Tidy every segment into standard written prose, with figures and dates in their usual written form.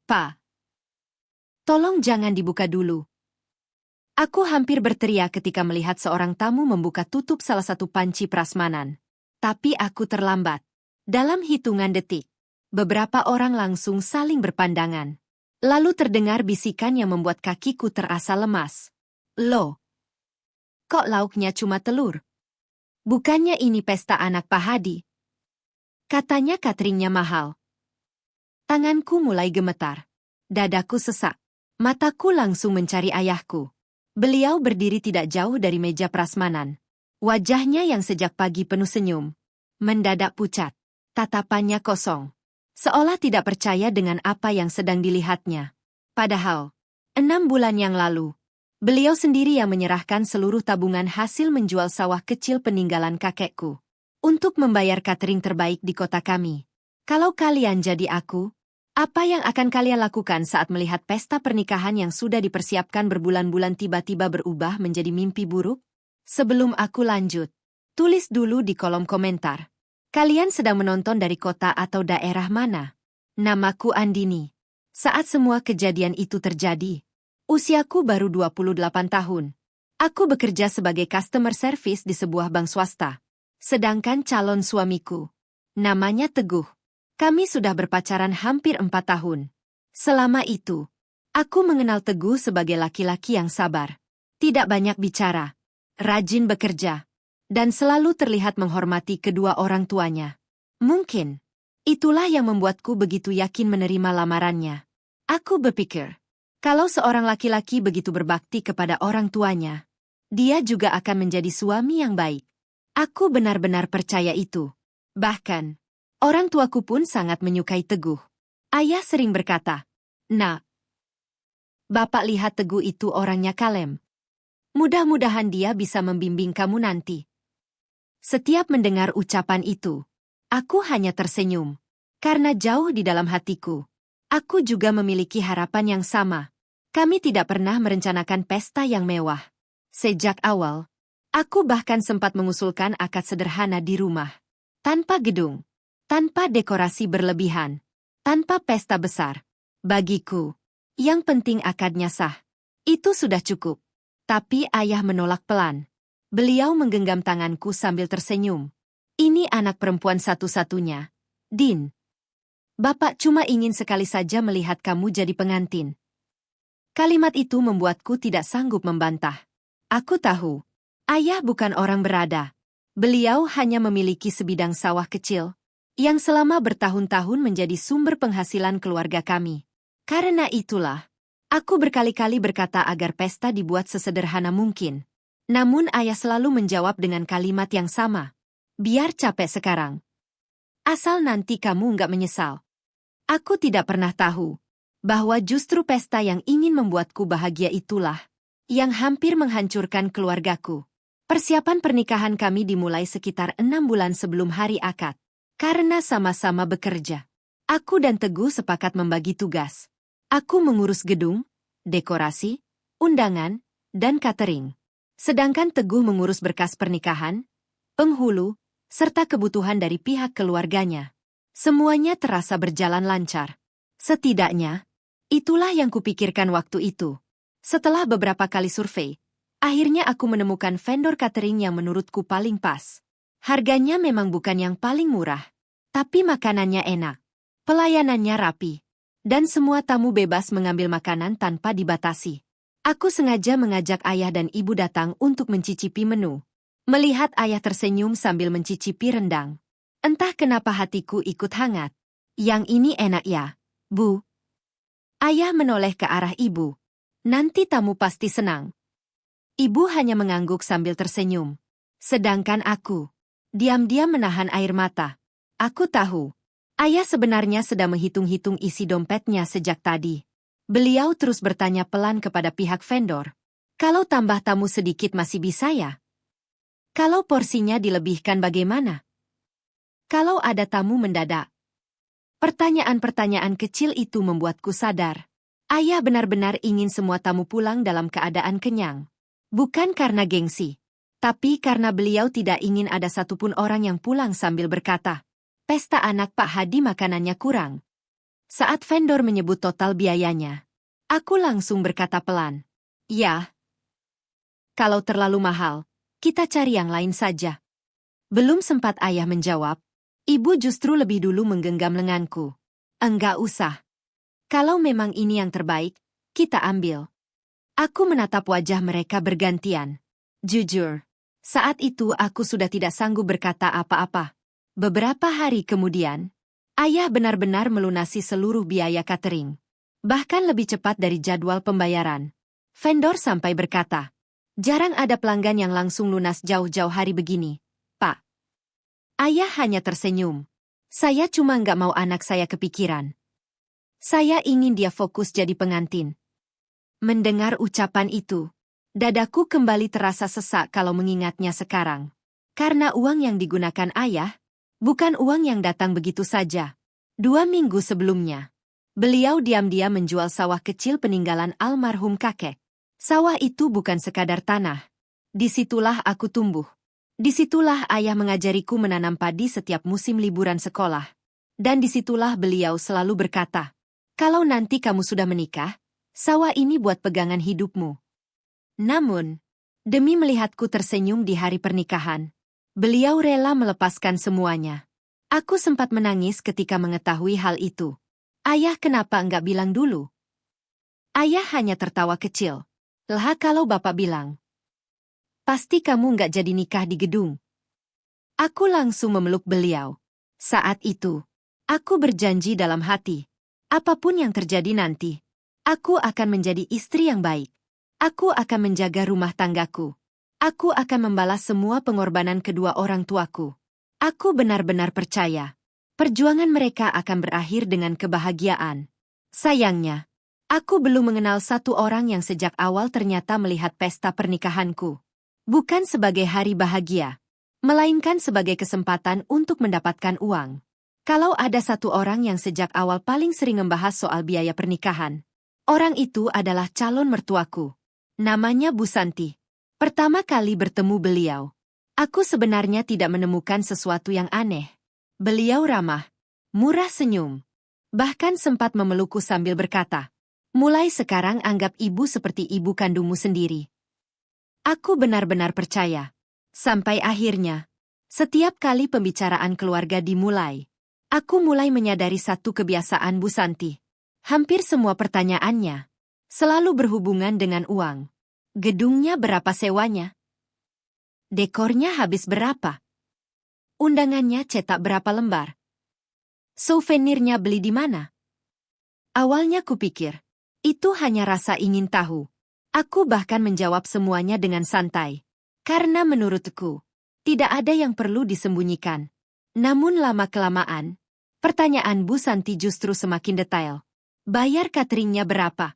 Pak, tolong jangan dibuka dulu. Aku hampir berteriak ketika melihat seorang tamu membuka tutup salah satu panci prasmanan. Tapi aku terlambat. Dalam hitungan detik, beberapa orang langsung saling berpandangan. Lalu terdengar bisikan yang membuat kakiku terasa lemas. Loh, kok lauknya cuma telur? Bukannya ini pesta anak Pak Hadi? Katanya cateringnya mahal. Tanganku mulai gemetar. Dadaku sesak. Mataku langsung mencari ayahku. Beliau berdiri tidak jauh dari meja prasmanan. Wajahnya yang sejak pagi penuh senyum mendadak pucat. Tatapannya kosong. Seolah tidak percaya dengan apa yang sedang dilihatnya. Padahal, 6 bulan yang lalu, beliau sendiri yang menyerahkan seluruh tabungan hasil menjual sawah kecil peninggalan kakekku untuk membayar catering terbaik di kota kami. Kalau kalian jadi aku, apa yang akan kalian lakukan saat melihat pesta pernikahan yang sudah dipersiapkan berbulan-bulan tiba-tiba berubah menjadi mimpi buruk? Sebelum aku lanjut, tulis dulu di kolom komentar. Kalian sedang menonton dari kota atau daerah mana? Namaku Andini. Saat semua kejadian itu terjadi, usiaku baru 28 tahun. Aku bekerja sebagai customer service di sebuah bank swasta. Sedangkan calon suamiku, namanya Teguh. Kami sudah berpacaran hampir 4 tahun. Selama itu, aku mengenal Teguh sebagai laki-laki yang sabar, tidak banyak bicara, rajin bekerja, dan selalu terlihat menghormati kedua orang tuanya. Mungkin, itulah yang membuatku begitu yakin menerima lamarannya. Aku berpikir, kalau seorang laki-laki begitu berbakti kepada orang tuanya, dia juga akan menjadi suami yang baik. Aku benar-benar percaya itu. Bahkan, orang tuaku pun sangat menyukai Teguh. Ayah sering berkata, "Nak, Bapak lihat Teguh itu orangnya kalem. Mudah-mudahan dia bisa membimbing kamu nanti." Setiap mendengar ucapan itu, aku hanya tersenyum. Karena jauh di dalam hatiku, aku juga memiliki harapan yang sama. Kami tidak pernah merencanakan pesta yang mewah. Sejak awal, aku bahkan sempat mengusulkan akad sederhana di rumah. Tanpa gedung. Tanpa dekorasi berlebihan, tanpa pesta besar. Bagiku, yang penting akadnya sah. Itu sudah cukup. Tapi ayah menolak pelan. Beliau menggenggam tanganku sambil tersenyum. Ini anak perempuan satu-satunya. Din, Bapak cuma ingin sekali saja melihat kamu jadi pengantin. Kalimat itu membuatku tidak sanggup membantah. Aku tahu, ayah bukan orang berada. Beliau hanya memiliki sebidang sawah kecil yang selama bertahun-tahun menjadi sumber penghasilan keluarga kami. Karena itulah, aku berkali-kali berkata agar pesta dibuat sesederhana mungkin. Namun ayah selalu menjawab dengan kalimat yang sama. Biar capek sekarang. Asal nanti kamu nggak menyesal. Aku tidak pernah tahu bahwa justru pesta yang ingin membuatku bahagia itulah yang hampir menghancurkan keluargaku. Persiapan pernikahan kami dimulai sekitar 6 bulan sebelum hari akad. Karena sama-sama bekerja, aku dan Teguh sepakat membagi tugas. Aku mengurus gedung, dekorasi, undangan, dan catering. Sedangkan Teguh mengurus berkas pernikahan, penghulu, serta kebutuhan dari pihak keluarganya. Semuanya terasa berjalan lancar. Setidaknya, itulah yang kupikirkan waktu itu. Setelah beberapa kali survei, akhirnya aku menemukan vendor catering yang menurutku paling pas. Harganya memang bukan yang paling murah, tapi makanannya enak, pelayanannya rapi, dan semua tamu bebas mengambil makanan tanpa dibatasi. Aku sengaja mengajak ayah dan ibu datang untuk mencicipi menu. Melihat ayah tersenyum sambil mencicipi rendang, entah kenapa hatiku ikut hangat. Yang ini enak ya, Bu. Ayah menoleh ke arah ibu. Nanti tamu pasti senang. Ibu hanya mengangguk sambil tersenyum. Sedangkan aku diam-diam menahan air mata. Aku tahu, ayah sebenarnya sedang menghitung-hitung isi dompetnya sejak tadi. Beliau terus bertanya pelan kepada pihak vendor. Kalau tambah tamu sedikit masih bisa ya? Kalau porsinya dilebihkan bagaimana? Kalau ada tamu mendadak? Pertanyaan-pertanyaan kecil itu membuatku sadar. Ayah benar-benar ingin semua tamu pulang dalam keadaan kenyang. Bukan karena gengsi. Tapi karena beliau tidak ingin ada satupun orang yang pulang sambil berkata, "Pesta anak Pak Hadi makanannya kurang." Saat vendor menyebut total biayanya, aku langsung berkata pelan, "Ya, kalau terlalu mahal, kita cari yang lain saja." Belum sempat ayah menjawab, ibu justru lebih dulu menggenggam lenganku. "Enggak usah. Kalau memang ini yang terbaik, kita ambil." Aku menatap wajah mereka bergantian. Jujur, saat itu aku sudah tidak sanggup berkata apa-apa. Beberapa hari kemudian, ayah benar-benar melunasi seluruh biaya catering. Bahkan lebih cepat dari jadwal pembayaran. Vendor sampai berkata, "Jarang ada pelanggan yang langsung lunas jauh-jauh hari begini, Pak." Ayah hanya tersenyum. "Saya cuma nggak mau anak saya kepikiran. Saya ingin dia fokus jadi pengantin." Mendengar ucapan itu, dadaku kembali terasa sesak kalau mengingatnya sekarang. Karena uang yang digunakan ayah, bukan uang yang datang begitu saja. 2 minggu sebelumnya, beliau diam-diam menjual sawah kecil peninggalan almarhum kakek. Sawah itu bukan sekadar tanah. Disitulah aku tumbuh. Disitulah ayah mengajariku menanam padi setiap musim liburan sekolah. Dan disitulah beliau selalu berkata, "Kalau nanti kamu sudah menikah, sawah ini buat pegangan hidupmu." Namun, demi melihatku tersenyum di hari pernikahan, beliau rela melepaskan semuanya. Aku sempat menangis ketika mengetahui hal itu. "Ayah kenapa enggak bilang dulu?" Ayah hanya tertawa kecil. "Lah kalau bapak bilang, pasti kamu enggak jadi nikah di gedung." Aku langsung memeluk beliau. Saat itu, aku berjanji dalam hati, apapun yang terjadi nanti, aku akan menjadi istri yang baik. Aku akan menjaga rumah tanggaku. Aku akan membalas semua pengorbanan kedua orang tuaku. Aku benar-benar percaya, perjuangan mereka akan berakhir dengan kebahagiaan. Sayangnya, aku belum mengenal satu orang yang sejak awal ternyata melihat pesta pernikahanku bukan sebagai hari bahagia, melainkan sebagai kesempatan untuk mendapatkan uang. Kalau ada satu orang yang sejak awal paling sering membahas soal biaya pernikahan, orang itu adalah calon mertuaku. Namanya Bu Santi. Pertama kali bertemu beliau, aku sebenarnya tidak menemukan sesuatu yang aneh. Beliau ramah, murah senyum, bahkan sempat memelukku sambil berkata, "Mulai sekarang anggap ibu seperti ibu kandungmu sendiri." Aku benar-benar percaya. Sampai akhirnya, setiap kali pembicaraan keluarga dimulai, aku mulai menyadari satu kebiasaan Bu Santi. Hampir semua pertanyaannya selalu berhubungan dengan uang. Gedungnya berapa sewanya? Dekornya habis berapa? Undangannya cetak berapa lembar? Souvenirnya beli di mana? Awalnya kupikir, itu hanya rasa ingin tahu. Aku bahkan menjawab semuanya dengan santai. Karena menurutku, tidak ada yang perlu disembunyikan. Namun lama-kelamaan, pertanyaan Bu Santi justru semakin detail. Bayar cateringnya berapa?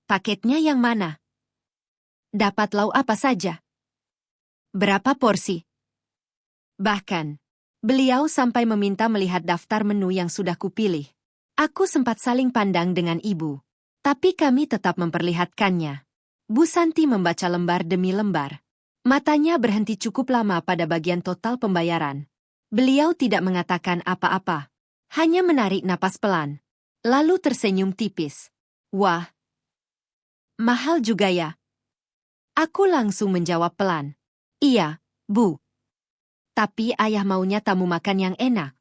Paketnya yang mana? Dapat lauk apa saja? Berapa porsi? Bahkan, beliau sampai meminta melihat daftar menu yang sudah kupilih. Aku sempat saling pandang dengan ibu, tapi kami tetap memperlihatkannya. Bu Santi membaca lembar demi lembar. Matanya berhenti cukup lama pada bagian total pembayaran. Beliau tidak mengatakan apa-apa, hanya menarik napas pelan, lalu tersenyum tipis. "Wah, mahal juga ya?" Aku langsung menjawab pelan. "Iya, Bu. Tapi ayah maunya tamu makan yang enak."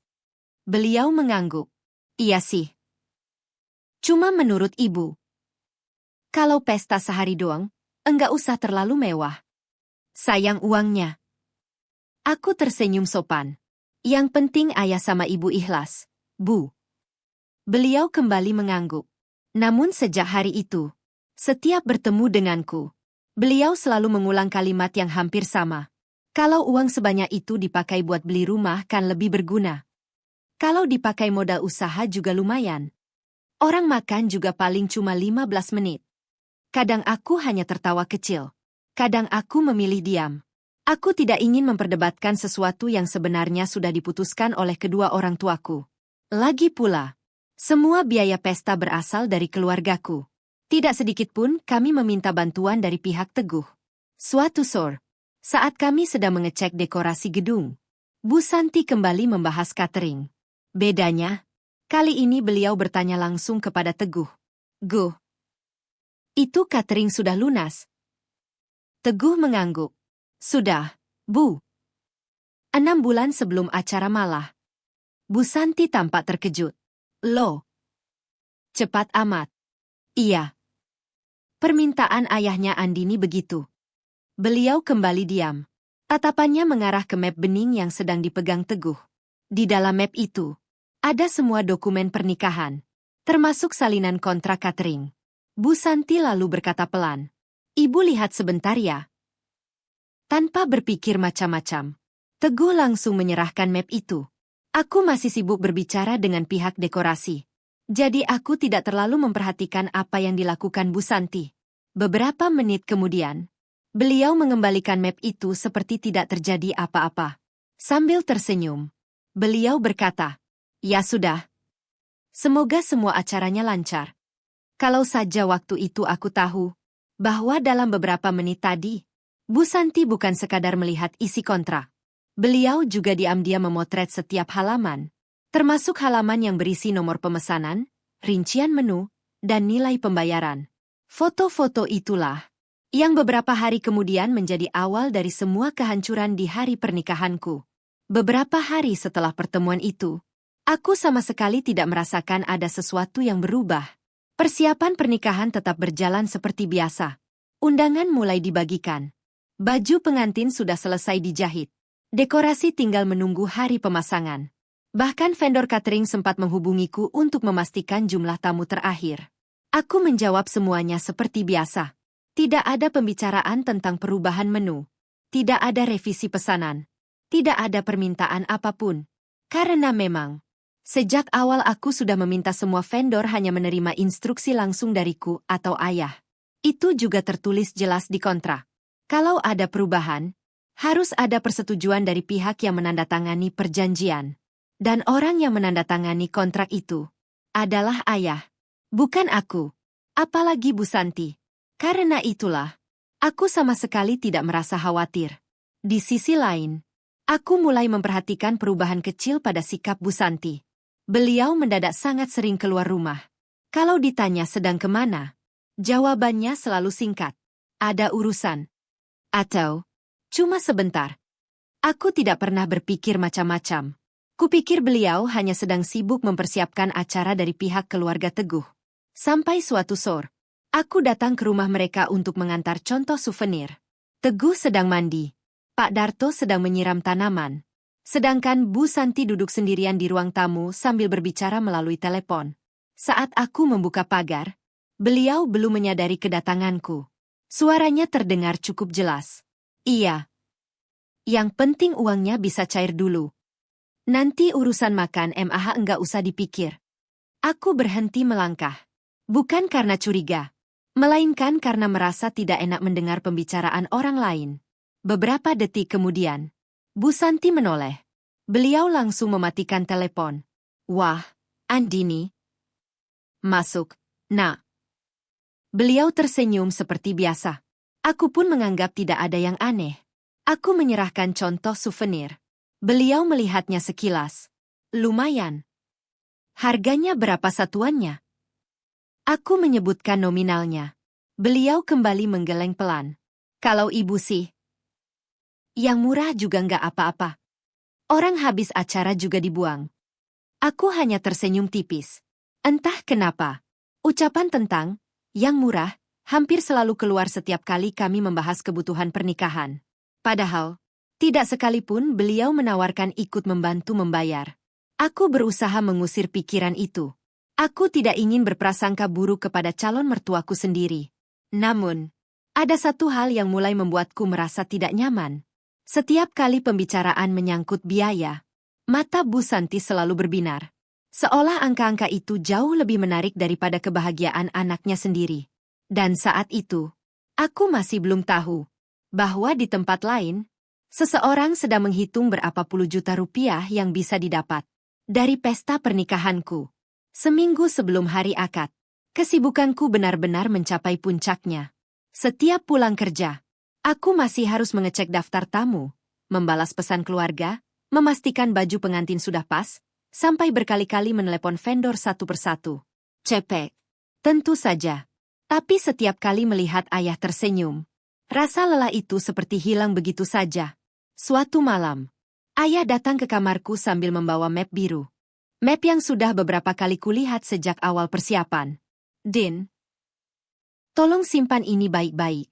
Beliau mengangguk. "Iya sih. Cuma menurut ibu, kalau pesta sehari doang, enggak usah terlalu mewah. Sayang uangnya." Aku tersenyum sopan. "Yang penting ayah sama ibu ikhlas, Bu." Beliau kembali mengangguk. Namun sejak hari itu, setiap bertemu denganku, beliau selalu mengulang kalimat yang hampir sama. Kalau uang sebanyak itu dipakai buat beli rumah kan lebih berguna. Kalau dipakai modal usaha juga lumayan. Orang makan juga paling cuma 15 menit. Kadang aku hanya tertawa kecil. Kadang aku memilih diam. Aku tidak ingin memperdebatkan sesuatu yang sebenarnya sudah diputuskan oleh kedua orang tuaku. Lagi pula, semua biaya pesta berasal dari keluargaku. Tidak sedikit pun kami meminta bantuan dari pihak Teguh. Suatu sore, saat kami sedang mengecek dekorasi gedung, Bu Santi kembali membahas catering. Bedanya, Kali ini beliau bertanya langsung kepada Teguh. "Go, itu catering sudah lunas?" Teguh mengangguk. "Sudah, Bu." 6 bulan sebelum acara malah. Bu Santi tampak terkejut. "Loh, cepat amat." "Iya." Permintaan ayahnya Andini begitu. Beliau kembali diam. Tatapannya mengarah ke map bening yang sedang dipegang Teguh. Di dalam map itu, ada semua dokumen pernikahan, termasuk salinan kontrak catering. Bu Santi lalu berkata pelan, "Ibu lihat sebentar ya." Tanpa berpikir macam-macam, Teguh langsung menyerahkan map itu. "Aku masih sibuk berbicara dengan pihak dekorasi. Jadi aku tidak terlalu memperhatikan apa yang dilakukan Bu Santi." Beberapa menit kemudian, beliau mengembalikan map itu seperti tidak terjadi apa-apa. Sambil tersenyum, beliau berkata, "Ya sudah. Semoga semua acaranya lancar. Kalau saja waktu itu aku tahu bahwa dalam beberapa menit tadi, Bu Santi bukan sekadar melihat isi kontrak. Beliau juga diam-diam memotret setiap halaman, termasuk halaman yang berisi nomor pemesanan, rincian menu, dan nilai pembayaran. Foto-foto itulah yang beberapa hari kemudian menjadi awal dari semua kehancuran di hari pernikahanku. Beberapa hari setelah pertemuan itu, aku sama sekali tidak merasakan ada sesuatu yang berubah. Persiapan pernikahan tetap berjalan seperti biasa. Undangan mulai dibagikan. Baju pengantin sudah selesai dijahit. Dekorasi tinggal menunggu hari pemasangan. Bahkan vendor catering sempat menghubungiku untuk memastikan jumlah tamu terakhir. Aku menjawab semuanya seperti biasa. Tidak ada pembicaraan tentang perubahan menu. Tidak ada revisi pesanan. Tidak ada permintaan apapun. Karena memang, sejak awal aku sudah meminta semua vendor hanya menerima instruksi langsung dariku atau ayah. Itu juga tertulis jelas di kontrak. Kalau ada perubahan, harus ada persetujuan dari pihak yang menandatangani perjanjian. Dan orang yang menandatangani kontrak itu adalah ayah, bukan aku. Apalagi Bu Santi. Karena itulah, aku sama sekali tidak merasa khawatir. Di sisi lain, aku mulai memperhatikan perubahan kecil pada sikap Bu Santi. Beliau mendadak sangat sering keluar rumah. Kalau ditanya sedang kemana, jawabannya selalu singkat. Ada urusan. Atau, cuma sebentar. Aku tidak pernah berpikir macam-macam. Kupikir beliau hanya sedang sibuk mempersiapkan acara dari pihak keluarga Teguh. Sampai suatu sore, aku datang ke rumah mereka untuk mengantar contoh souvenir. Teguh sedang mandi. Pak Darto sedang menyiram tanaman. Sedangkan Bu Santi duduk sendirian di ruang tamu sambil berbicara melalui telepon. Saat aku membuka pagar, beliau belum menyadari kedatanganku. Suaranya terdengar cukup jelas. "Iya. Yang penting uangnya bisa cair dulu. Nanti urusan makan MAH enggak usah dipikir." Aku berhenti melangkah. Bukan karena curiga, melainkan karena merasa tidak enak mendengar pembicaraan orang lain. Beberapa detik kemudian, Bu Santi menoleh. Beliau langsung mematikan telepon. "Wah, Andini. Masuk, Nak." Beliau tersenyum seperti biasa. Aku pun menganggap tidak ada yang aneh. Aku menyerahkan contoh souvenir. Beliau melihatnya sekilas. "Lumayan. Harganya berapa satuannya?" Aku menyebutkan nominalnya. Beliau kembali menggeleng pelan. "Kalau ibu sih, yang murah juga nggak apa-apa. Orang habis acara juga dibuang." Aku hanya tersenyum tipis. Entah kenapa, ucapan tentang yang murah hampir selalu keluar setiap kali kami membahas kebutuhan pernikahan. Padahal, tidak sekalipun beliau menawarkan ikut membantu membayar. Aku berusaha mengusir pikiran itu. Aku tidak ingin berprasangka buruk kepada calon mertuaku sendiri. Namun, ada satu hal yang mulai membuatku merasa tidak nyaman. Setiap kali pembicaraan menyangkut biaya, mata Bu Santi selalu berbinar. Seolah angka-angka itu jauh lebih menarik daripada kebahagiaan anaknya sendiri. Dan saat itu, aku masih belum tahu bahwa di tempat lain, seseorang sedang menghitung berapa puluh juta rupiah yang bisa didapat dari pesta pernikahanku. Seminggu sebelum hari akad, kesibukanku benar-benar mencapai puncaknya. Setiap pulang kerja, aku masih harus mengecek daftar tamu, membalas pesan keluarga, memastikan baju pengantin sudah pas, sampai berkali-kali menelepon vendor satu persatu. Cepet. Tentu saja. Tapi setiap kali melihat ayah tersenyum, rasa lelah itu seperti hilang begitu saja. Suatu malam, ayah datang ke kamarku sambil membawa map biru. Map yang sudah beberapa kali kulihat sejak awal persiapan. Din, tolong simpan ini baik-baik.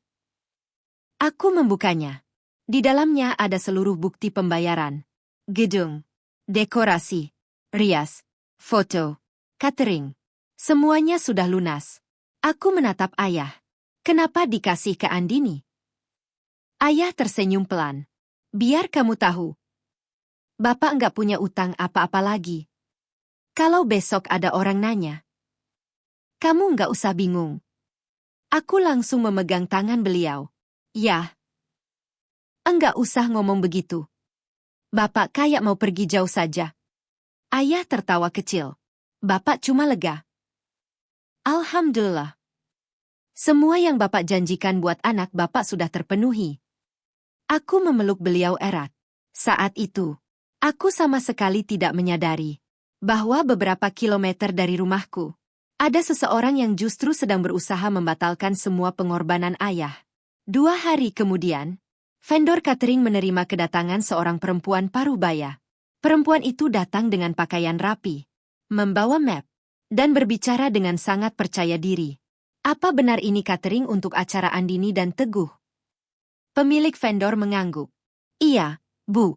Aku membukanya. Di dalamnya ada seluruh bukti pembayaran. Gedung, dekorasi, rias, foto, catering. Semuanya sudah lunas. Aku menatap ayah. Kenapa dikasih ke Andini? Ayah tersenyum pelan. Biar kamu tahu. Bapak enggak punya utang apa-apa lagi. Kalau besok ada orang nanya, kamu enggak usah bingung. Aku langsung memegang tangan beliau. Ya. Enggak usah ngomong begitu. Bapak kayak mau pergi jauh saja. Ayah tertawa kecil. Bapak cuma lega. Alhamdulillah. Semua yang Bapak janjikan buat anak Bapak sudah terpenuhi. Aku memeluk beliau erat. Saat itu, aku sama sekali tidak menyadari bahwa beberapa kilometer dari rumahku, ada seseorang yang justru sedang berusaha membatalkan semua pengorbanan ayah. 2 hari kemudian, vendor catering menerima kedatangan seorang perempuan parubaya. Perempuan itu datang dengan pakaian rapi, membawa map, dan berbicara dengan sangat percaya diri. Apa benar ini catering untuk acara Andini dan Teguh? Pemilik vendor mengangguk. Iya, Bu.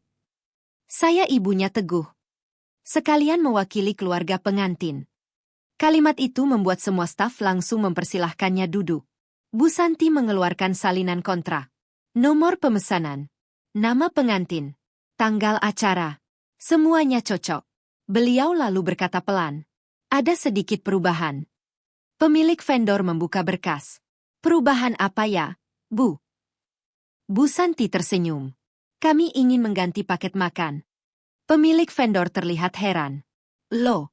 Saya ibunya Teguh. Sekalian mewakili keluarga pengantin. Kalimat itu membuat semua staf langsung mempersilahkannya duduk. Bu Santi mengeluarkan salinan kontrak. Nomor pemesanan, nama pengantin, tanggal acara. Semuanya cocok. Beliau lalu berkata pelan. Ada sedikit perubahan. Pemilik vendor membuka berkas. Perubahan apa ya, Bu? Bu Santi tersenyum. Kami ingin mengganti paket makan. Pemilik vendor terlihat heran. Loh?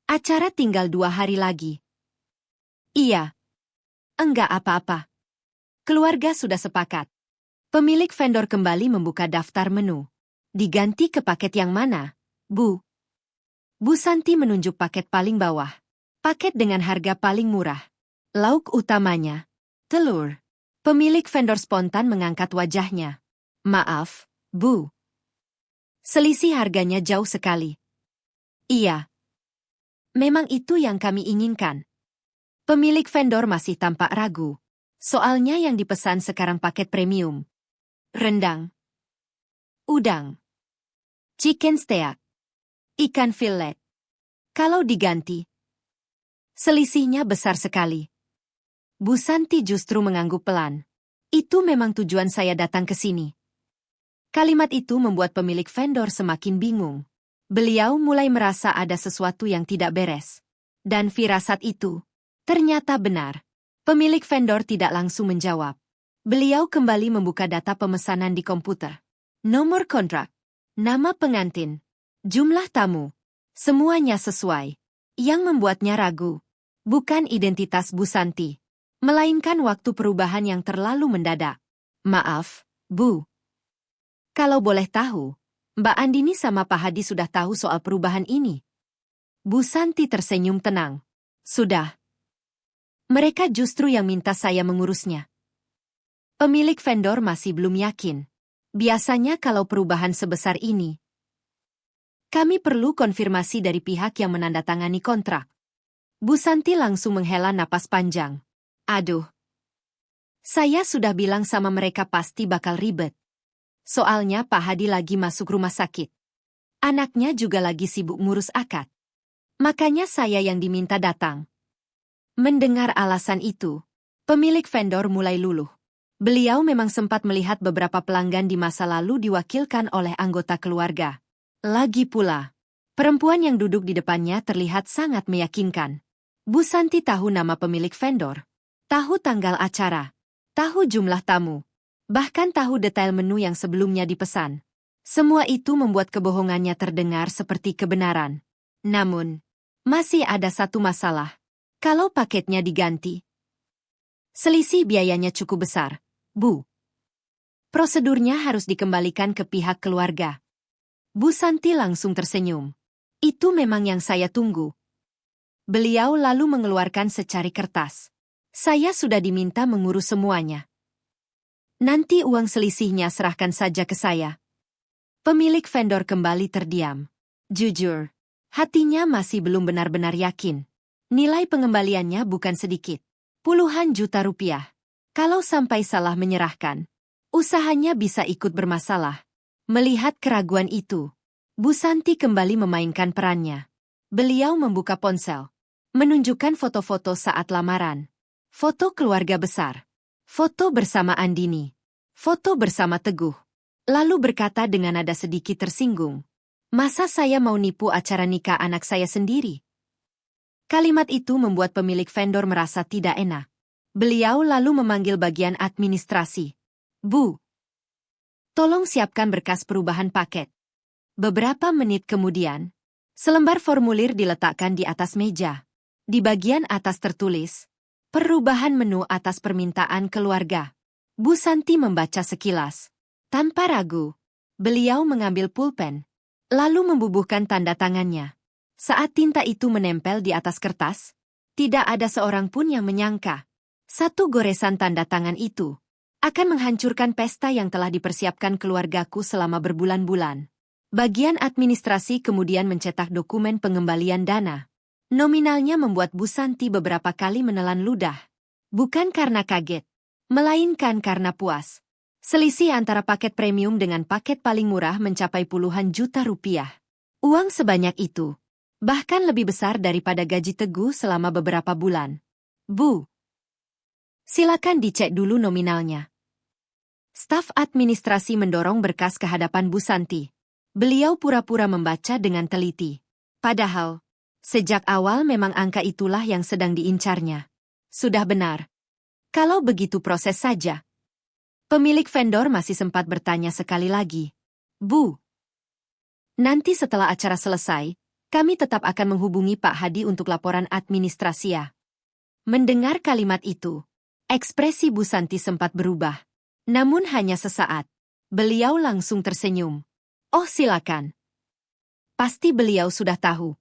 Acara tinggal 2 hari lagi. Iya. Enggak apa-apa. Keluarga sudah sepakat. Pemilik vendor kembali membuka daftar menu. Diganti ke paket yang mana, Bu? Bu Santi menunjuk paket paling bawah. Paket dengan harga paling murah. Lauk utamanya, telur. Pemilik vendor spontan mengangkat wajahnya. Maaf, Bu. Selisih harganya jauh sekali. Iya. Memang itu yang kami inginkan. Pemilik vendor masih tampak ragu. Soalnya yang dipesan sekarang paket premium. Rendang. Udang. Chicken steak. Ikan fillet. Kalau diganti, selisihnya besar sekali. Bu Santi justru mengangguk pelan. Itu memang tujuan saya datang ke sini. Kalimat itu membuat pemilik vendor semakin bingung. Beliau mulai merasa ada sesuatu yang tidak beres. Dan firasat itu ternyata benar. Pemilik vendor tidak langsung menjawab. Beliau kembali membuka data pemesanan di komputer. Nomor kontrak, nama pengantin, jumlah tamu, semuanya sesuai. Yang membuatnya ragu, bukan identitas Bu Santi, melainkan waktu perubahan yang terlalu mendadak. Maaf, Bu. Kalau boleh tahu, Mbak Andini sama Pak Hadi sudah tahu soal perubahan ini? Bu Santi tersenyum tenang. Sudah. Mereka justru yang minta saya mengurusnya. Pemilik vendor masih belum yakin. Biasanya kalau perubahan sebesar ini, kami perlu konfirmasi dari pihak yang menandatangani kontrak. Bu Santi langsung menghela napas panjang. Aduh. Saya sudah bilang sama mereka pasti bakal ribet. Soalnya Pak Hadi lagi masuk rumah sakit. Anaknya juga lagi sibuk ngurus akad. Makanya saya yang diminta datang. Mendengar alasan itu, pemilik vendor mulai luluh. Beliau memang sempat melihat beberapa pelanggan di masa lalu diwakilkan oleh anggota keluarga. Lagi pula, perempuan yang duduk di depannya terlihat sangat meyakinkan. Bu Santi tahu nama pemilik vendor, tahu tanggal acara, tahu jumlah tamu, bahkan tahu detail menu yang sebelumnya dipesan. Semua itu membuat kebohongannya terdengar seperti kebenaran. Namun, masih ada satu masalah. Kalau paketnya diganti, selisih biayanya cukup besar, Bu. Prosedurnya harus dikembalikan ke pihak keluarga. Bu Santi langsung tersenyum. Itu memang yang saya tunggu. Beliau lalu mengeluarkan secari kertas. Saya sudah diminta mengurus semuanya. Nanti uang selisihnya serahkan saja ke saya. Pemilik vendor kembali terdiam. Jujur, hatinya masih belum benar-benar yakin. Nilai pengembaliannya bukan sedikit. Puluhan juta rupiah. Kalau sampai salah menyerahkan, usahanya bisa ikut bermasalah. Melihat keraguan itu, Bu Santi kembali memainkan perannya. Beliau membuka ponsel, menunjukkan foto-foto saat lamaran. Foto keluarga besar. Foto bersama Andini. Foto bersama Teguh. Lalu berkata dengan nada sedikit tersinggung, "Masa saya mau nipu acara nikah anak saya sendiri?" Kalimat itu membuat pemilik vendor merasa tidak enak. Beliau lalu memanggil bagian administrasi. "Bu, tolong siapkan berkas perubahan paket." Beberapa menit kemudian, selembar formulir diletakkan di atas meja. Di bagian atas tertulis, "Perubahan menu atas permintaan keluarga." Bu Santi membaca sekilas. Tanpa ragu, beliau mengambil pulpen, lalu membubuhkan tanda tangannya. Saat tinta itu menempel di atas kertas, tidak ada seorang pun yang menyangka satu goresan tanda tangan itu akan menghancurkan pesta yang telah dipersiapkan keluargaku selama berbulan-bulan. Bagian administrasi kemudian mencetak dokumen pengembalian dana. Nominalnya membuat Bu Santi beberapa kali menelan ludah. Bukan karena kaget, melainkan karena puas. Selisih antara paket premium dengan paket paling murah mencapai puluhan juta rupiah. Uang sebanyak itu, bahkan lebih besar daripada gaji Teguh selama beberapa bulan. "Bu, silakan dicek dulu nominalnya." Staf administrasi mendorong berkas ke hadapan Bu Santi. Beliau pura-pura membaca dengan teliti. Padahal, sejak awal memang angka itulah yang sedang diincarnya. Sudah benar. Kalau begitu proses saja. Pemilik vendor masih sempat bertanya sekali lagi. "Bu, nanti setelah acara selesai, kami tetap akan menghubungi Pak Hadi untuk laporan administrasi ya." Mendengar kalimat itu, ekspresi Bu Santi sempat berubah. Namun hanya sesaat. Beliau langsung tersenyum. "Oh silakan." Pasti beliau sudah tahu.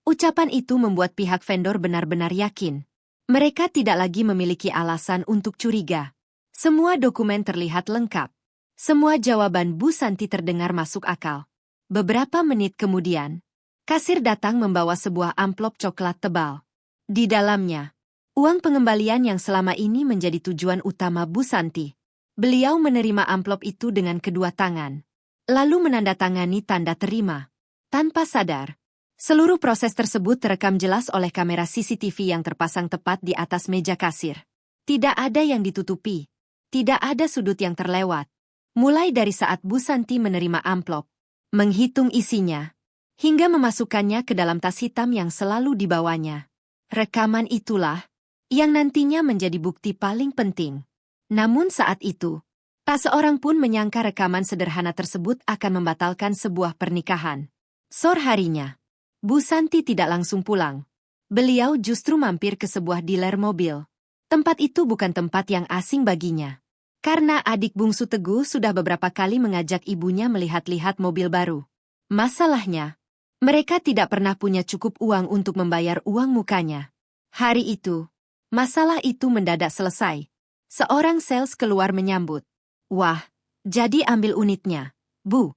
Ucapan itu membuat pihak vendor benar-benar yakin. Mereka tidak lagi memiliki alasan untuk curiga. Semua dokumen terlihat lengkap. Semua jawaban Bu Santi terdengar masuk akal. Beberapa menit kemudian, kasir datang membawa sebuah amplop coklat tebal. Di dalamnya, uang pengembalian yang selama ini menjadi tujuan utama Bu Santi. Beliau menerima amplop itu dengan kedua tangan, lalu menandatangani tanda terima. Tanpa sadar, seluruh proses tersebut terekam jelas oleh kamera CCTV yang terpasang tepat di atas meja kasir. Tidak ada yang ditutupi. Tidak ada sudut yang terlewat. Mulai dari saat Bu Santi menerima amplop, menghitung isinya, hingga memasukkannya ke dalam tas hitam yang selalu dibawanya. Rekaman itulah yang nantinya menjadi bukti paling penting. Namun saat itu, tak seorang pun menyangka rekaman sederhana tersebut akan membatalkan sebuah pernikahan. Sore harinya, Bu Santi tidak langsung pulang. Beliau justru mampir ke sebuah dealer mobil. Tempat itu bukan tempat yang asing baginya. Karena adik bungsu Teguh sudah beberapa kali mengajak ibunya melihat-lihat mobil baru. Masalahnya, mereka tidak pernah punya cukup uang untuk membayar uang mukanya. Hari itu, masalah itu mendadak selesai. Seorang sales keluar menyambut. "Wah, jadi ambil unitnya, Bu."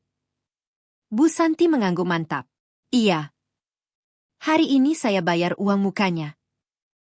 Bu Santi mengangguk mantap. "Iya. Hari ini saya bayar uang mukanya."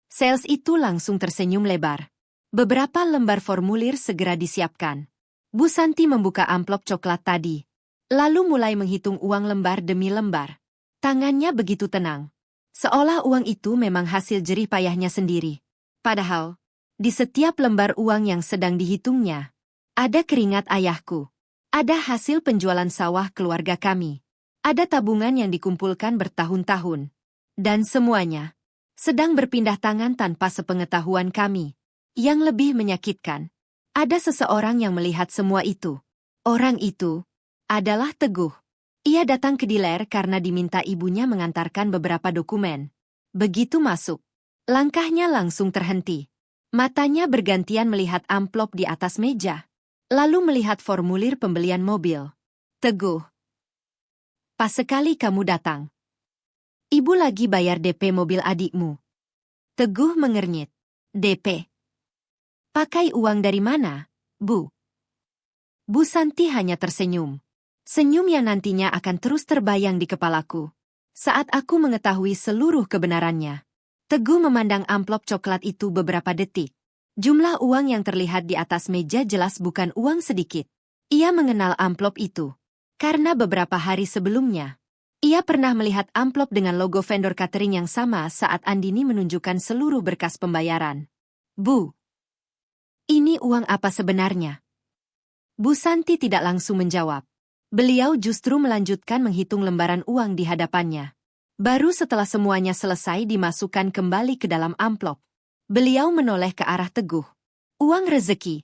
Sales itu langsung tersenyum lebar. Beberapa lembar formulir segera disiapkan. Bu Santi membuka amplop coklat tadi, lalu mulai menghitung uang lembar demi lembar. Tangannya begitu tenang, seolah uang itu memang hasil jerih payahnya sendiri. Padahal, di setiap lembar uang yang sedang dihitungnya, ada keringat ayahku, ada hasil penjualan sawah keluarga kami, ada tabungan yang dikumpulkan bertahun-tahun, dan semuanya sedang berpindah tangan tanpa sepengetahuan kami. Yang lebih menyakitkan, ada seseorang yang melihat semua itu. Orang itu adalah Teguh. Ia datang ke dealer karena diminta ibunya mengantarkan beberapa dokumen. Begitu masuk, langkahnya langsung terhenti. Matanya bergantian melihat amplop di atas meja, lalu melihat formulir pembelian mobil. "Teguh, pas sekali kamu datang." Ibu lagi bayar DP mobil adikmu. Teguh mengernyit. DP? Pakai uang dari mana, Bu? Bu Santi hanya tersenyum. Senyum yang nantinya akan terus terbayang di kepalaku saat aku mengetahui seluruh kebenarannya. Teguh memandang amplop coklat itu beberapa detik. Jumlah uang yang terlihat di atas meja jelas bukan uang sedikit. Ia mengenal amplop itu karena beberapa hari sebelumnya ia pernah melihat amplop dengan logo vendor catering yang sama saat Andini menunjukkan seluruh berkas pembayaran. Bu, ini uang apa sebenarnya? Bu Santi tidak langsung menjawab. Beliau justru melanjutkan menghitung lembaran uang di hadapannya. Baru setelah semuanya selesai dimasukkan kembali ke dalam amplop, beliau menoleh ke arah Teguh. Uang rezeki.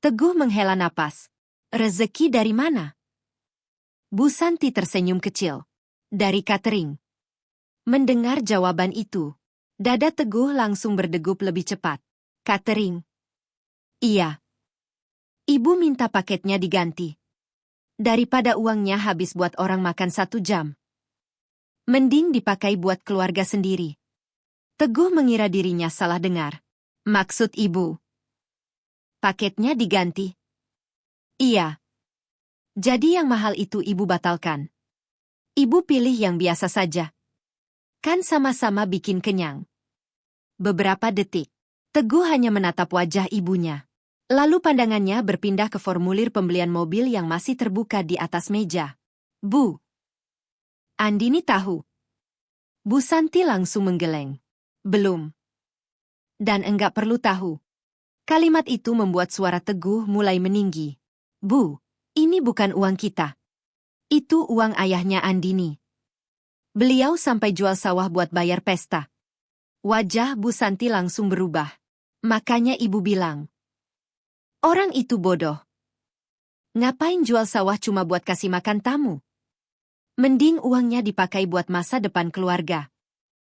Teguh menghela napas. Rezeki dari mana? Bu Santi tersenyum kecil. Dari catering. Mendengar jawaban itu, dada Teguh langsung berdegup lebih cepat. Catering. Iya. Ibu minta paketnya diganti. Daripada uangnya habis buat orang makan 1 jam. Mending dipakai buat keluarga sendiri. Teguh mengira dirinya salah dengar. Maksud ibu? Paketnya diganti? Iya. Jadi yang mahal itu ibu batalkan. Ibu pilih yang biasa saja. Kan sama-sama bikin kenyang. Beberapa detik, Teguh hanya menatap wajah ibunya. Lalu pandangannya berpindah ke formulir pembelian mobil yang masih terbuka di atas meja. Bu. Andini tahu. Bu Santi langsung menggeleng. Belum. Dan enggak perlu tahu. Kalimat itu membuat suara Teguh mulai meninggi. Bu, ini bukan uang kita. Itu uang ayahnya Andini. Beliau sampai jual sawah buat bayar pesta. Wajah Bu Santi langsung berubah. Makanya ibu bilang. Orang itu bodoh. Ngapain jual sawah cuma buat kasih makan tamu? Mending uangnya dipakai buat masa depan keluarga.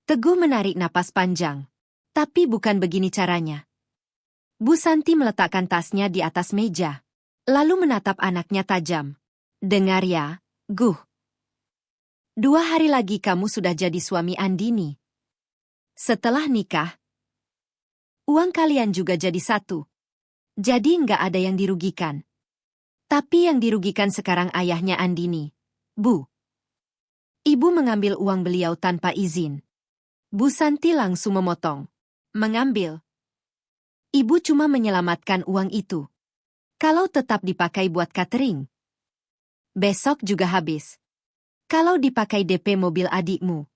Teguh menarik napas panjang. Tapi bukan begini caranya. Bu Santi meletakkan tasnya di atas meja. Lalu menatap anaknya tajam. Dengar ya, Guh. 2 hari lagi kamu sudah jadi suami Andini. Setelah nikah, uang kalian juga jadi satu. Jadi nggak ada yang dirugikan. Tapi yang dirugikan sekarang ayahnya Andini. Bu. Ibu mengambil uang beliau tanpa izin. Bu Santi langsung memotong. Mengambil. Ibu cuma menyelamatkan uang itu. Kalau tetap dipakai buat catering, besok juga habis. Kalau dipakai DP mobil adikmu,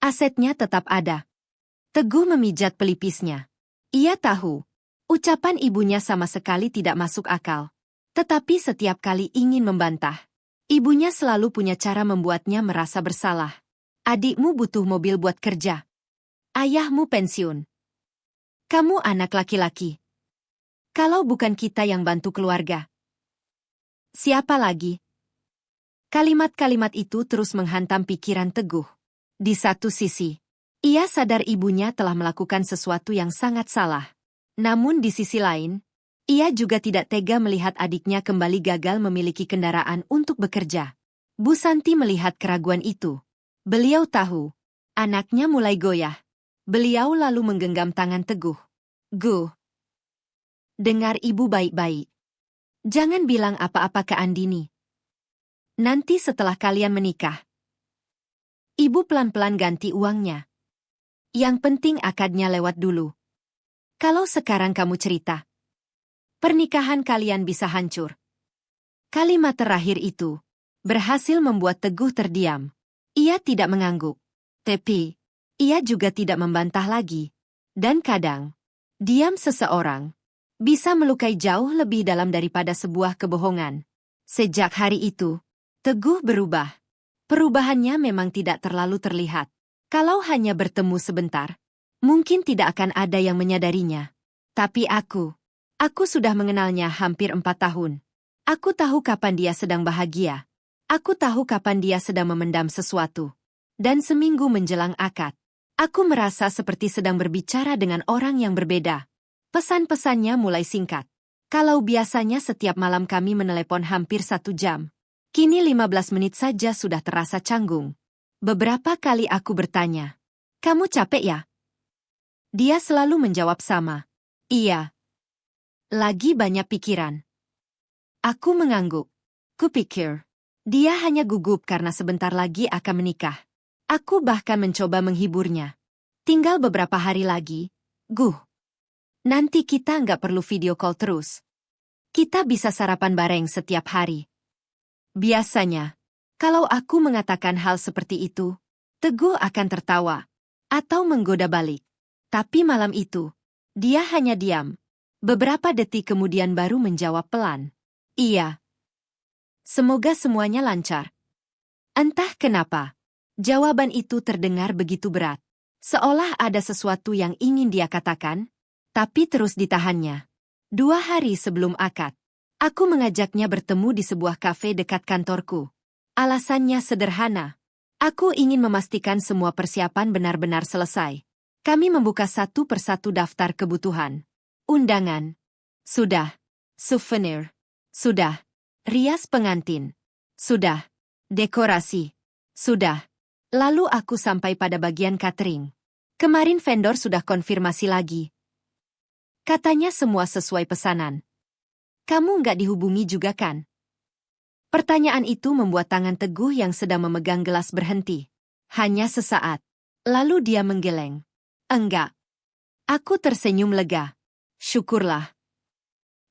asetnya tetap ada. Teguh memijat pelipisnya. Ia tahu. Ucapan ibunya sama sekali tidak masuk akal. Tetapi setiap kali ingin membantah, ibunya selalu punya cara membuatnya merasa bersalah. Adikmu butuh mobil buat kerja. Ayahmu pensiun. Kamu anak laki-laki. Kalau bukan kita yang bantu keluarga, siapa lagi? Kalimat-kalimat itu terus menghantam pikiran Teguh. Di satu sisi, ia sadar ibunya telah melakukan sesuatu yang sangat salah. Namun di sisi lain, ia juga tidak tega melihat adiknya kembali gagal memiliki kendaraan untuk bekerja. Bu Santi melihat keraguan itu. Beliau tahu, anaknya mulai goyah. Beliau lalu menggenggam tangan Teguh. Guh, dengar ibu baik-baik. Jangan bilang apa-apa ke Andini. Nanti setelah kalian menikah, ibu pelan-pelan ganti uangnya. Yang penting akadnya lewat dulu. Kalau sekarang kamu cerita, pernikahan kalian bisa hancur. Kalimat terakhir itu berhasil membuat Teguh terdiam. Ia tidak mengangguk. Tapi, ia juga tidak membantah lagi. Dan kadang, diam seseorang bisa melukai jauh lebih dalam daripada sebuah kebohongan. Sejak hari itu, Teguh berubah. Perubahannya memang tidak terlalu terlihat. Kalau hanya bertemu sebentar, mungkin tidak akan ada yang menyadarinya. Tapi aku sudah mengenalnya hampir 4 tahun. Aku tahu kapan dia sedang bahagia. Aku tahu kapan dia sedang memendam sesuatu. Dan seminggu menjelang akad, aku merasa seperti sedang berbicara dengan orang yang berbeda. Pesan-pesannya mulai singkat. Kalau biasanya setiap malam kami menelepon hampir 1 jam, kini 15 menit saja sudah terasa canggung. Beberapa kali aku bertanya, "Kamu capek ya?" Dia selalu menjawab sama, "Iya. Lagi banyak pikiran." Aku mengangguk. Kupikir, dia hanya gugup karena sebentar lagi akan menikah. Aku bahkan mencoba menghiburnya. Tinggal beberapa hari lagi, Guh. Nanti kita nggak perlu video call terus. Kita bisa sarapan bareng setiap hari. Biasanya, kalau aku mengatakan hal seperti itu, Teguh akan tertawa atau menggoda balik. Tapi malam itu, dia hanya diam. Beberapa detik kemudian baru menjawab pelan, "Iya. Semoga semuanya lancar." Entah kenapa, jawaban itu terdengar begitu berat. Seolah ada sesuatu yang ingin dia katakan, tapi terus ditahannya. 2 hari sebelum akad, aku mengajaknya bertemu di sebuah kafe dekat kantorku. Alasannya sederhana. Aku ingin memastikan semua persiapan benar-benar selesai. Kami membuka satu persatu daftar kebutuhan. Undangan. Sudah. Souvenir. Sudah. Rias pengantin. Sudah. Dekorasi. Sudah. Lalu aku sampai pada bagian catering. Kemarin vendor sudah konfirmasi lagi. Katanya semua sesuai pesanan. Kamu nggak dihubungi juga kan? Pertanyaan itu membuat tangan Teguh yang sedang memegang gelas berhenti. Hanya sesaat. Lalu dia menggeleng. Enggak. Aku tersenyum lega. Syukurlah.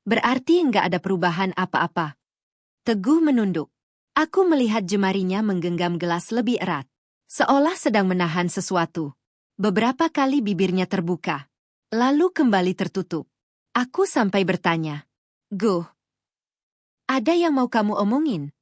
Berarti nggak ada perubahan apa-apa. Teguh menunduk. Aku melihat jemarinya menggenggam gelas lebih erat. Seolah sedang menahan sesuatu. Beberapa kali bibirnya terbuka. Lalu kembali tertutup. Aku sampai bertanya. Guh. Ada yang mau kamu omongin?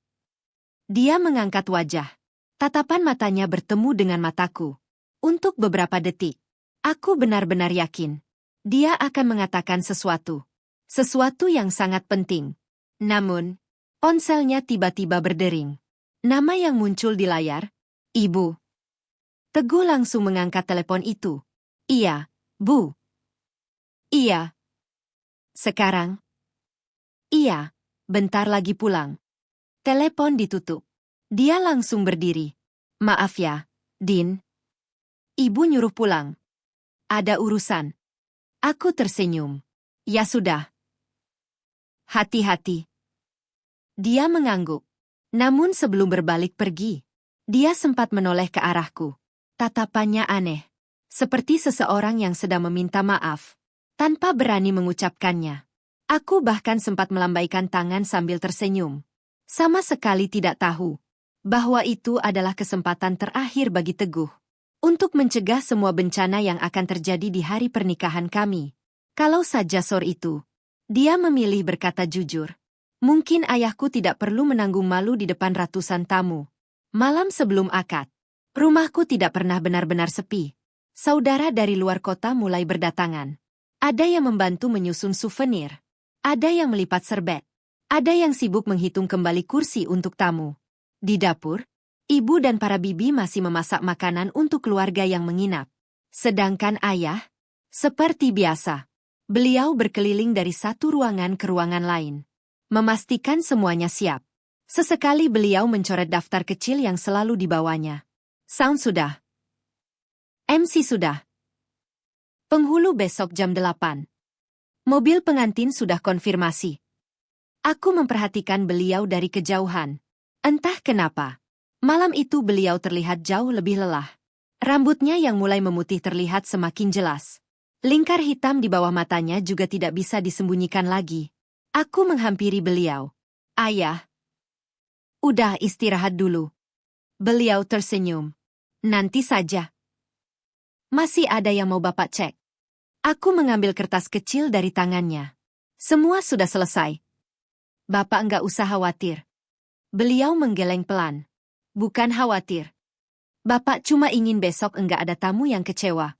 Dia mengangkat wajah. Tatapan matanya bertemu dengan mataku. Untuk beberapa detik, aku benar-benar yakin. Dia akan mengatakan sesuatu. Sesuatu yang sangat penting. Namun, ponselnya tiba-tiba berdering. Nama yang muncul di layar, Ibu. Teguh langsung mengangkat telepon itu. Iya, Bu. Iya. Sekarang? Iya. Bentar lagi pulang. Telepon ditutup. Dia langsung berdiri. Maaf ya, Din. Ibu nyuruh pulang. Ada urusan. Aku tersenyum. Ya sudah. Hati-hati. Dia mengangguk. Namun sebelum berbalik pergi, dia sempat menoleh ke arahku. Tatapannya aneh. Seperti seseorang yang sedang meminta maaf, tanpa berani mengucapkannya. Aku bahkan sempat melambaikan tangan sambil tersenyum. Sama sekali tidak tahu bahwa itu adalah kesempatan terakhir bagi Teguh untuk mencegah semua bencana yang akan terjadi di hari pernikahan kami. Kalau saja sore itu, dia memilih berkata jujur. Mungkin ayahku tidak perlu menanggung malu di depan ratusan tamu. Malam sebelum akad, rumahku tidak pernah benar-benar sepi. Saudara dari luar kota mulai berdatangan. Ada yang membantu menyusun souvenir. Ada yang melipat serbet. Ada yang sibuk menghitung kembali kursi untuk tamu. Di dapur, ibu dan para bibi masih memasak makanan untuk keluarga yang menginap. Sedangkan ayah, seperti biasa, beliau berkeliling dari satu ruangan ke ruangan lain. Memastikan semuanya siap. Sesekali beliau mencoret daftar kecil yang selalu dibawanya. Sound sudah. MC sudah. Penghulu besok jam 8. Mobil pengantin sudah konfirmasi. Aku memperhatikan beliau dari kejauhan. Entah kenapa, malam itu beliau terlihat jauh lebih lelah. Rambutnya yang mulai memutih terlihat semakin jelas. Lingkar hitam di bawah matanya juga tidak bisa disembunyikan lagi. Aku menghampiri beliau. Ayah. Udah istirahat dulu. Beliau tersenyum. Nanti saja. Masih ada yang mau Bapak cek? Aku mengambil kertas kecil dari tangannya. Semua sudah selesai. Bapak enggak usah khawatir. Beliau menggeleng pelan. Bukan khawatir. Bapak cuma ingin besok enggak ada tamu yang kecewa.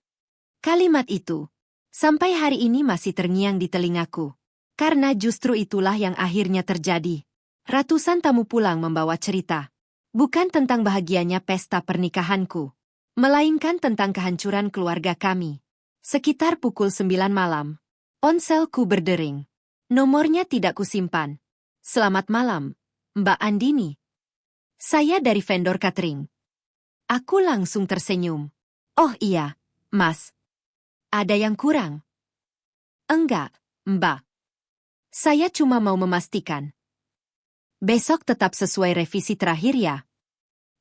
Kalimat itu, sampai hari ini masih terngiang di telingaku. Karena justru itulah yang akhirnya terjadi. Ratusan tamu pulang membawa cerita. Bukan tentang bahagianya pesta pernikahanku, melainkan tentang kehancuran keluarga kami. Sekitar pukul 9 malam, ponselku berdering. Nomornya tidak kusimpan. Selamat malam, Mbak Andini. Saya dari vendor catering. Aku langsung tersenyum. Oh iya, Mas. Ada yang kurang? Enggak, Mbak. Saya cuma mau memastikan. Besok tetap sesuai revisi terakhir ya?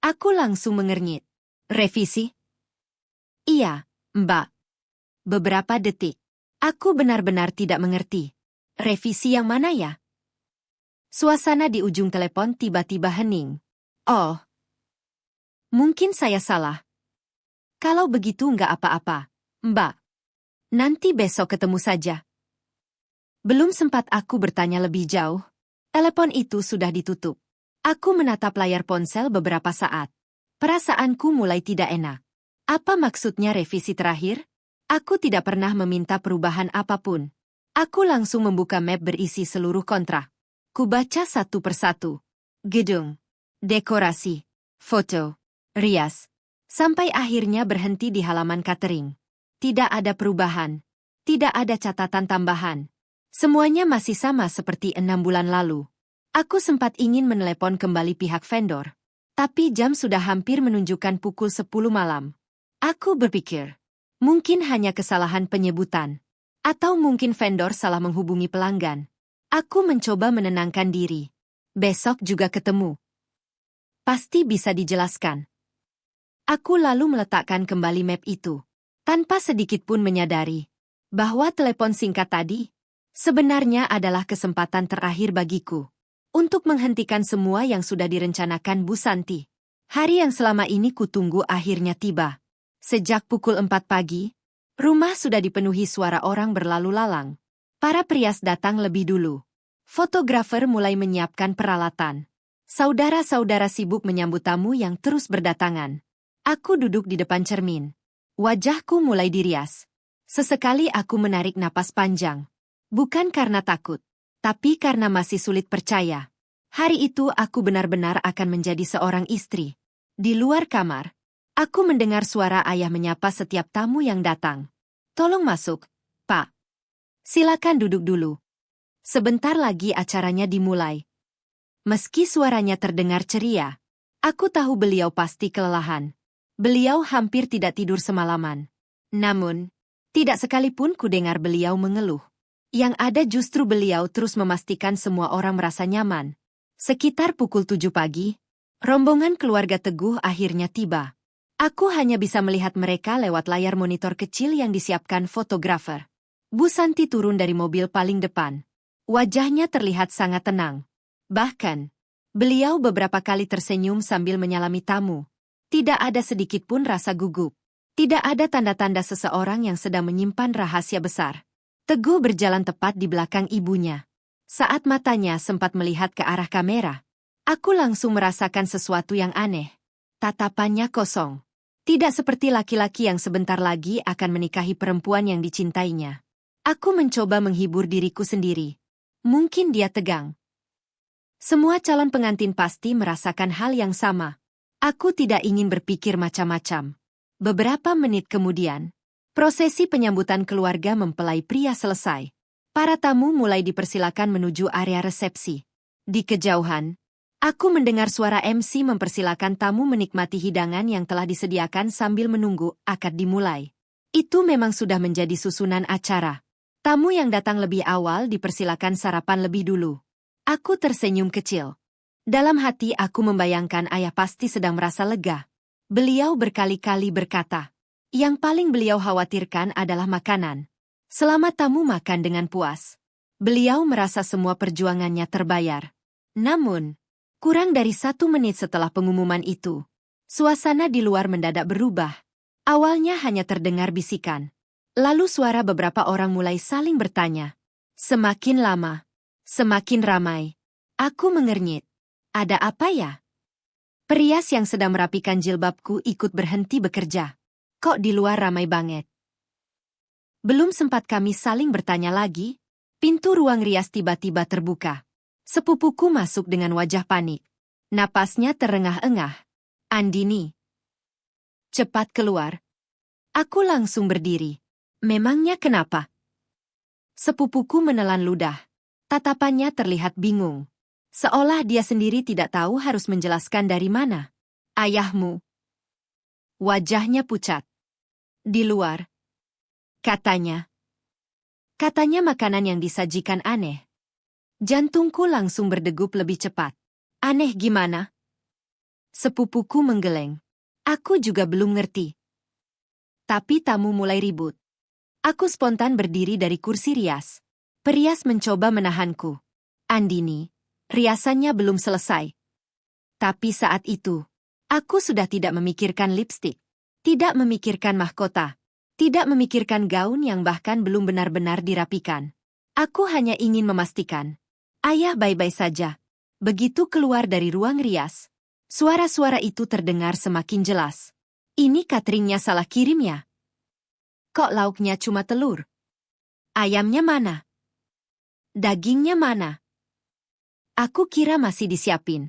Aku langsung mengernyit. Revisi? Iya, Mbak. Beberapa detik. Aku benar-benar tidak mengerti. Revisi yang mana ya? Suasana di ujung telepon tiba-tiba hening. Oh, mungkin saya salah. Kalau begitu nggak apa-apa, Mbak. Nanti besok ketemu saja. Belum sempat aku bertanya lebih jauh, telepon itu sudah ditutup. Aku menatap layar ponsel beberapa saat. Perasaanku mulai tidak enak. Apa maksudnya revisi terakhir? Aku tidak pernah meminta perubahan apapun. Aku langsung membuka map berisi seluruh kontrak. Kubaca satu persatu. Gedung, dekorasi, foto, rias. Sampai akhirnya berhenti di halaman catering. Tidak ada perubahan. Tidak ada catatan tambahan. Semuanya masih sama seperti 6 bulan lalu. Aku sempat ingin menelepon kembali pihak vendor. Tapi jam sudah hampir menunjukkan pukul 10 malam. Aku berpikir, mungkin hanya kesalahan penyebutan. Atau mungkin vendor salah menghubungi pelanggan. Aku mencoba menenangkan diri. Besok juga ketemu. Pasti bisa dijelaskan. Aku lalu meletakkan kembali map itu. Tanpa sedikit pun menyadari bahwa telepon singkat tadi sebenarnya adalah kesempatan terakhir bagiku untuk menghentikan semua yang sudah direncanakan Bu Santi. Hari yang selama ini kutunggu akhirnya tiba. Sejak pukul 4 pagi, rumah sudah dipenuhi suara orang berlalu lalang. Para perias datang lebih dulu. Fotografer mulai menyiapkan peralatan. Saudara-saudara sibuk menyambut tamu yang terus berdatangan. Aku duduk di depan cermin. Wajahku mulai dirias. Sesekali aku menarik napas panjang. Bukan karena takut, tapi karena masih sulit percaya. Hari itu aku benar-benar akan menjadi seorang istri. Di luar kamar, aku mendengar suara ayah menyapa setiap tamu yang datang. Tolong masuk, Pak. Silakan duduk dulu. Sebentar lagi acaranya dimulai. Meski suaranya terdengar ceria, aku tahu beliau pasti kelelahan. Beliau hampir tidak tidur semalaman. Namun, tidak sekalipun kudengar beliau mengeluh. Yang ada justru beliau terus memastikan semua orang merasa nyaman. Sekitar pukul 7 pagi, rombongan keluarga Teguh akhirnya tiba. Aku hanya bisa melihat mereka lewat layar monitor kecil yang disiapkan fotografer. Bu Santi turun dari mobil paling depan. Wajahnya terlihat sangat tenang. Bahkan, beliau beberapa kali tersenyum sambil menyalami tamu. Tidak ada sedikit pun rasa gugup. Tidak ada tanda-tanda seseorang yang sedang menyimpan rahasia besar. Teguh berjalan tepat di belakang ibunya. Saat matanya sempat melihat ke arah kamera, aku langsung merasakan sesuatu yang aneh. Tatapannya kosong. Tidak seperti laki-laki yang sebentar lagi akan menikahi perempuan yang dicintainya. Aku mencoba menghibur diriku sendiri. Mungkin dia tegang. Semua calon pengantin pasti merasakan hal yang sama. Aku tidak ingin berpikir macam-macam. Beberapa menit kemudian, prosesi penyambutan keluarga mempelai pria selesai. Para tamu mulai dipersilakan menuju area resepsi. Di kejauhan, aku mendengar suara MC mempersilakan tamu menikmati hidangan yang telah disediakan sambil menunggu akad dimulai. Itu memang sudah menjadi susunan acara. Tamu yang datang lebih awal dipersilakan sarapan lebih dulu. Aku tersenyum kecil. Dalam hati aku membayangkan ayah pasti sedang merasa lega. Beliau berkali-kali berkata, yang paling beliau khawatirkan adalah makanan. Selama tamu makan dengan puas, beliau merasa semua perjuangannya terbayar. Namun, kurang dari 1 menit setelah pengumuman itu, suasana di luar mendadak berubah. Awalnya hanya terdengar bisikan. Lalu suara beberapa orang mulai saling bertanya. Semakin lama, semakin ramai. Aku mengernyit. Ada apa ya? Perias yang sedang merapikan jilbabku ikut berhenti bekerja. Kok di luar ramai banget? Belum sempat kami saling bertanya lagi, pintu ruang rias tiba-tiba terbuka. Sepupuku masuk dengan wajah panik. Napasnya terengah-engah. Andini. Cepat keluar. Aku langsung berdiri. Memangnya kenapa? Sepupuku menelan ludah. Tatapannya terlihat bingung. Seolah dia sendiri tidak tahu harus menjelaskan dari mana. Ayahmu. Wajahnya pucat. Di luar. Katanya. Katanya makanan yang disajikan aneh. Jantungku langsung berdegup lebih cepat. Aneh gimana? Sepupuku menggeleng. Aku juga belum ngerti. Tapi tamu mulai ribut. Aku spontan berdiri dari kursi rias. Perias mencoba menahanku. Andini, riasannya belum selesai. Tapi saat itu, aku sudah tidak memikirkan lipstik. Tidak memikirkan mahkota. Tidak memikirkan gaun yang bahkan belum benar-benar dirapikan. Aku hanya ingin memastikan. Ayah baik-baik saja. Begitu keluar dari ruang rias, suara-suara itu terdengar semakin jelas. Ini cateringnya salah kirim ya? Kok lauknya cuma telur? Ayamnya mana? Dagingnya mana? Aku kira masih disiapin.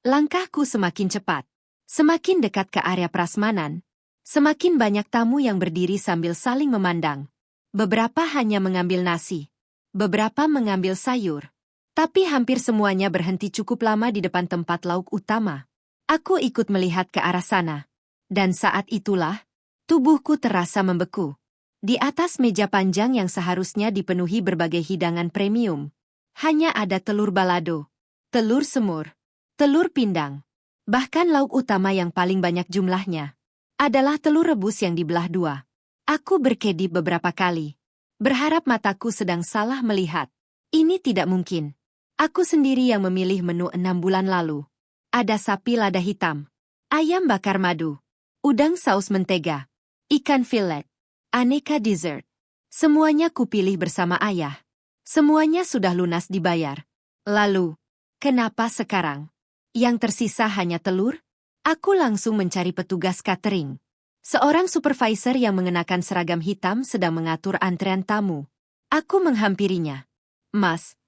Langkahku semakin cepat. Semakin dekat ke area prasmanan, semakin banyak tamu yang berdiri sambil saling memandang. Beberapa hanya mengambil nasi. Beberapa mengambil sayur. Tapi hampir semuanya berhenti cukup lama di depan tempat lauk utama. Aku ikut melihat ke arah sana. Dan saat itulah, tubuhku terasa membeku. Di atas meja panjang yang seharusnya dipenuhi berbagai hidangan premium, hanya ada telur balado, telur semur, telur pindang. Bahkan lauk utama yang paling banyak jumlahnya adalah telur rebus yang dibelah dua. Aku berkedip beberapa kali, berharap mataku sedang salah melihat. Ini tidak mungkin. Aku sendiri yang memilih menu 6 bulan lalu. Ada sapi lada hitam, ayam bakar madu, udang saus mentega, ikan filet, aneka dessert. Semuanya kupilih bersama ayah. Semuanya sudah lunas dibayar. Lalu, kenapa sekarang yang tersisa hanya telur? Aku langsung mencari petugas catering. Seorang supervisor yang mengenakan seragam hitam sedang mengatur antrean tamu. Aku menghampirinya. Mas,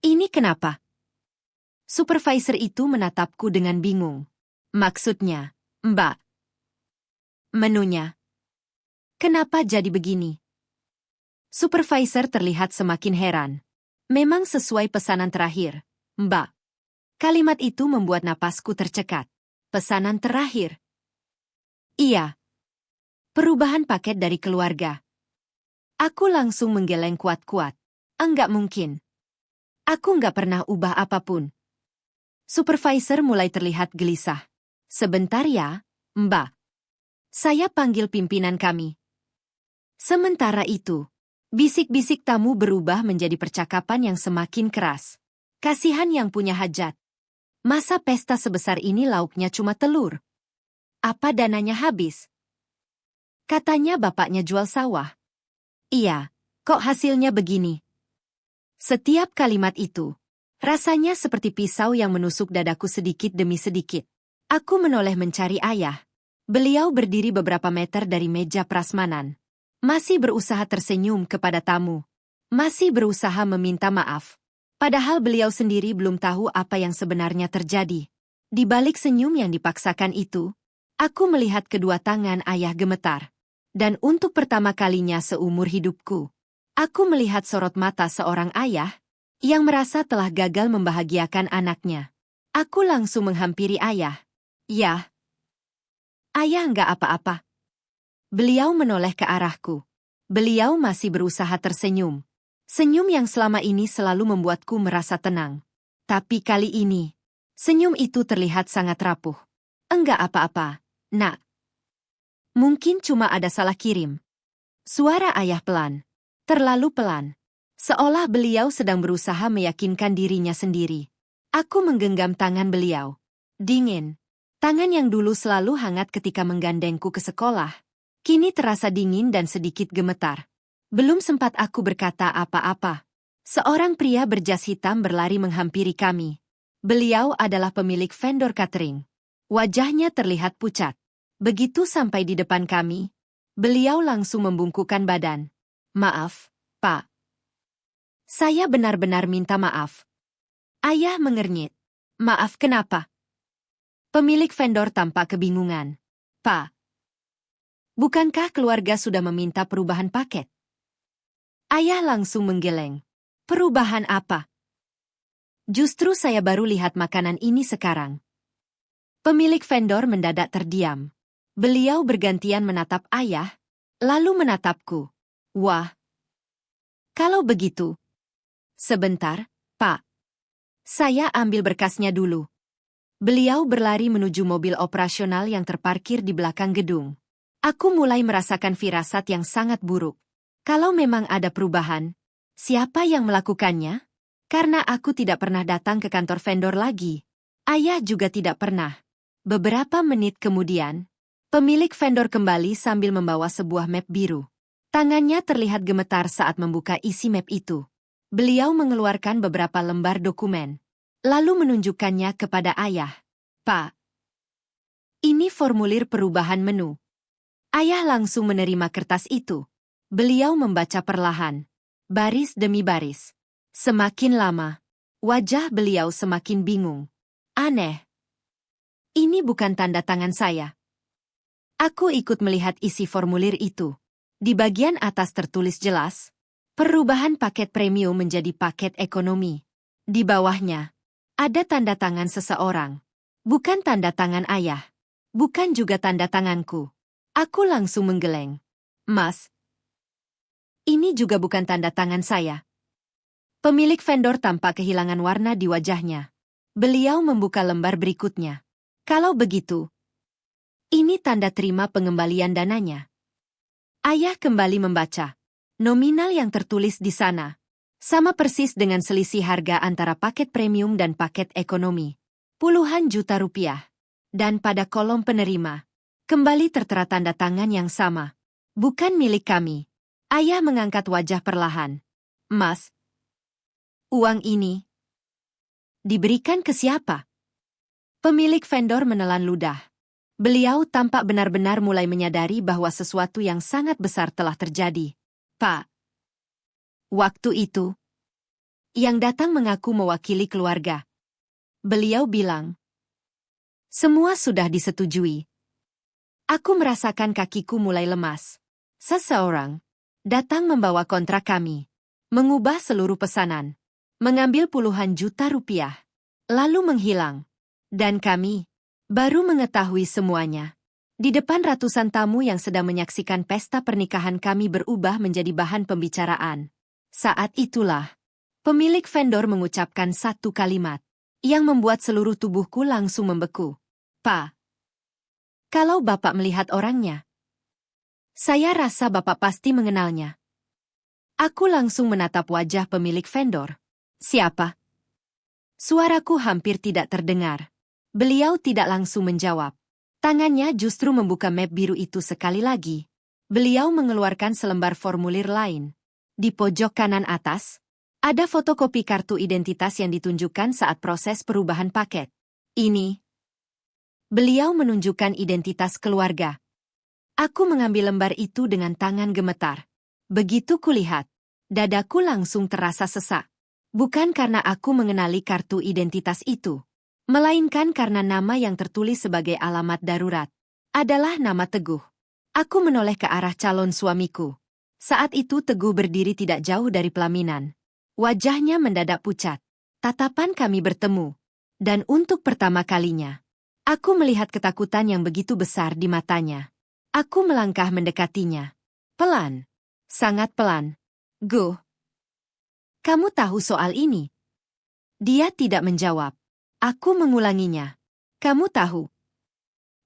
ini kenapa? Supervisor itu menatapku dengan bingung. Maksudnya, Mbak, menunya. Kenapa jadi begini? Supervisor terlihat semakin heran. Memang sesuai pesanan terakhir, Mbak. Kalimat itu membuat napasku tercekat. Pesanan terakhir. Iya. Perubahan paket dari keluarga. Aku langsung menggeleng kuat-kuat. Enggak mungkin. Aku nggak pernah ubah apapun. Supervisor mulai terlihat gelisah. Sebentar ya, Mbak. Saya panggil pimpinan kami. Sementara itu, bisik-bisik tamu berubah menjadi percakapan yang semakin keras. Kasihan yang punya hajat. Masa pesta sebesar ini lauknya cuma telur? Apa dananya habis? Katanya bapaknya jual sawah. Iya, kok hasilnya begini? Setiap kalimat itu, rasanya seperti pisau yang menusuk dadaku sedikit demi sedikit. Aku menoleh mencari ayah. Beliau berdiri beberapa meter dari meja prasmanan. Masih berusaha tersenyum kepada tamu. Masih berusaha meminta maaf. Padahal beliau sendiri belum tahu apa yang sebenarnya terjadi. Di balik senyum yang dipaksakan itu, aku melihat kedua tangan ayah gemetar. Dan untuk pertama kalinya seumur hidupku, aku melihat sorot mata seorang ayah yang merasa telah gagal membahagiakan anaknya. Aku langsung menghampiri ayah. Yah. Ayah nggak apa-apa. Beliau menoleh ke arahku. Beliau masih berusaha tersenyum. Senyum yang selama ini selalu membuatku merasa tenang. Tapi kali ini, senyum itu terlihat sangat rapuh. Enggak apa-apa, Nak. Mungkin cuma ada salah kirim. Suara ayah pelan. Terlalu pelan. Seolah beliau sedang berusaha meyakinkan dirinya sendiri. Aku menggenggam tangan beliau. Dingin. Tangan yang dulu selalu hangat ketika menggandengku ke sekolah, kini terasa dingin dan sedikit gemetar. Belum sempat aku berkata apa-apa. Seorang pria berjas hitam berlari menghampiri kami. Beliau adalah pemilik vendor catering. Wajahnya terlihat pucat. Begitu sampai di depan kami, beliau langsung membungkukkan badan. Maaf, Pak. Saya benar-benar minta maaf. Ayah mengernyit. Maaf kenapa? Pemilik vendor tampak kebingungan. Pak, bukankah keluarga sudah meminta perubahan paket? Ayah langsung menggeleng. Perubahan apa? Justru saya baru lihat makanan ini sekarang. Pemilik vendor mendadak terdiam. Beliau bergantian menatap ayah, lalu menatapku. Wah, kalau begitu. Sebentar, Pak. Saya ambil berkasnya dulu. Beliau berlari menuju mobil operasional yang terparkir di belakang gedung. Aku mulai merasakan firasat yang sangat buruk. Kalau memang ada perubahan, siapa yang melakukannya? Karena aku tidak pernah datang ke kantor vendor lagi. Ayah juga tidak pernah. Beberapa menit kemudian, pemilik vendor kembali sambil membawa sebuah map biru. Tangannya terlihat gemetar saat membuka isi map itu. Beliau mengeluarkan beberapa lembar dokumen, lalu menunjukkannya kepada ayah. Pak, ini formulir perubahan menu. Ayah langsung menerima kertas itu. Beliau membaca perlahan, baris demi baris. Semakin lama, wajah beliau semakin bingung. Aneh. Ini bukan tanda tangan saya. Aku ikut melihat isi formulir itu. Di bagian atas tertulis jelas, perubahan paket premium menjadi paket ekonomi. Di bawahnya, ada tanda tangan seseorang. Bukan tanda tangan ayah. Bukan juga tanda tanganku. Aku langsung menggeleng. Mas, ini juga bukan tanda tangan saya. Pemilik vendor tampak kehilangan warna di wajahnya. Beliau membuka lembar berikutnya. Kalau begitu, ini tanda terima pengembalian dananya. Ayah kembali membaca. Nominal yang tertulis di sana sama persis dengan selisih harga antara paket premium dan paket ekonomi. Puluhan juta rupiah. Dan pada kolom penerima, kembali tertera tanda tangan yang sama. Bukan milik kami. Ayah mengangkat wajah perlahan. Mas, uang ini diberikan ke siapa? Pemilik vendor menelan ludah. Beliau tampak benar-benar mulai menyadari bahwa sesuatu yang sangat besar telah terjadi. Pak, waktu itu, yang datang mengaku mewakili keluarga. Beliau bilang, semua sudah disetujui. Aku merasakan kakiku mulai lemas. Seseorang datang membawa kontrak kami, mengubah seluruh pesanan, mengambil puluhan juta rupiah, lalu menghilang. Dan kami baru mengetahui semuanya. Di depan ratusan tamu yang sedang menyaksikan pesta pernikahan kami berubah menjadi bahan pembicaraan. Saat itulah, pemilik vendor mengucapkan satu kalimat yang membuat seluruh tubuhku langsung membeku. Pak, kalau Bapak melihat orangnya, saya rasa Bapak pasti mengenalnya. Aku langsung menatap wajah pemilik vendor. Siapa? Suaraku hampir tidak terdengar. Beliau tidak langsung menjawab. Tangannya justru membuka map biru itu sekali lagi. Beliau mengeluarkan selembar formulir lain. Di pojok kanan atas, ada fotokopi kartu identitas yang ditunjukkan saat proses perubahan paket. Ini. Beliau menunjukkan identitas keluarga. Aku mengambil lembar itu dengan tangan gemetar. Begitu kulihat, dadaku langsung terasa sesak. Bukan karena aku mengenali kartu identitas itu, melainkan karena nama yang tertulis sebagai alamat darurat adalah nama Teguh. Aku menoleh ke arah calon suamiku. Saat itu Teguh berdiri tidak jauh dari pelaminan. Wajahnya mendadak pucat. Tatapan kami bertemu. Dan untuk pertama kalinya, aku melihat ketakutan yang begitu besar di matanya. Aku melangkah mendekatinya. Pelan. Sangat pelan. Guh, kamu tahu soal ini? Dia tidak menjawab. Aku mengulanginya. Kamu tahu?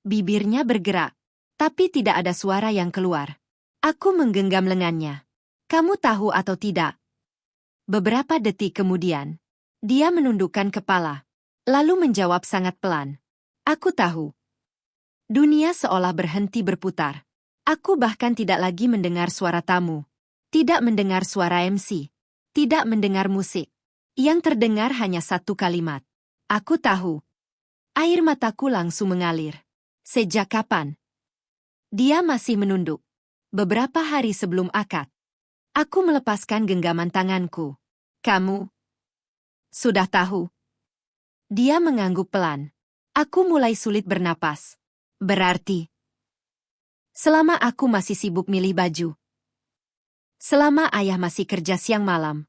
Bibirnya bergerak, tapi tidak ada suara yang keluar. Aku menggenggam lengannya. Kamu tahu atau tidak? Beberapa detik kemudian, dia menundukkan kepala, lalu menjawab sangat pelan. Aku tahu. Dunia seolah berhenti berputar. Aku bahkan tidak lagi mendengar suara tamu. Tidak mendengar suara MC. Tidak mendengar musik. Yang terdengar hanya satu kalimat. Aku tahu. Air mataku langsung mengalir. Sejak kapan? Dia masih menunduk. Beberapa hari sebelum akad. Aku melepaskan genggaman tanganku. Kamu sudah tahu? Dia mengangguk pelan. Aku mulai sulit bernapas. Berarti, selama aku masih sibuk milih baju. Selama ayah masih kerja siang malam.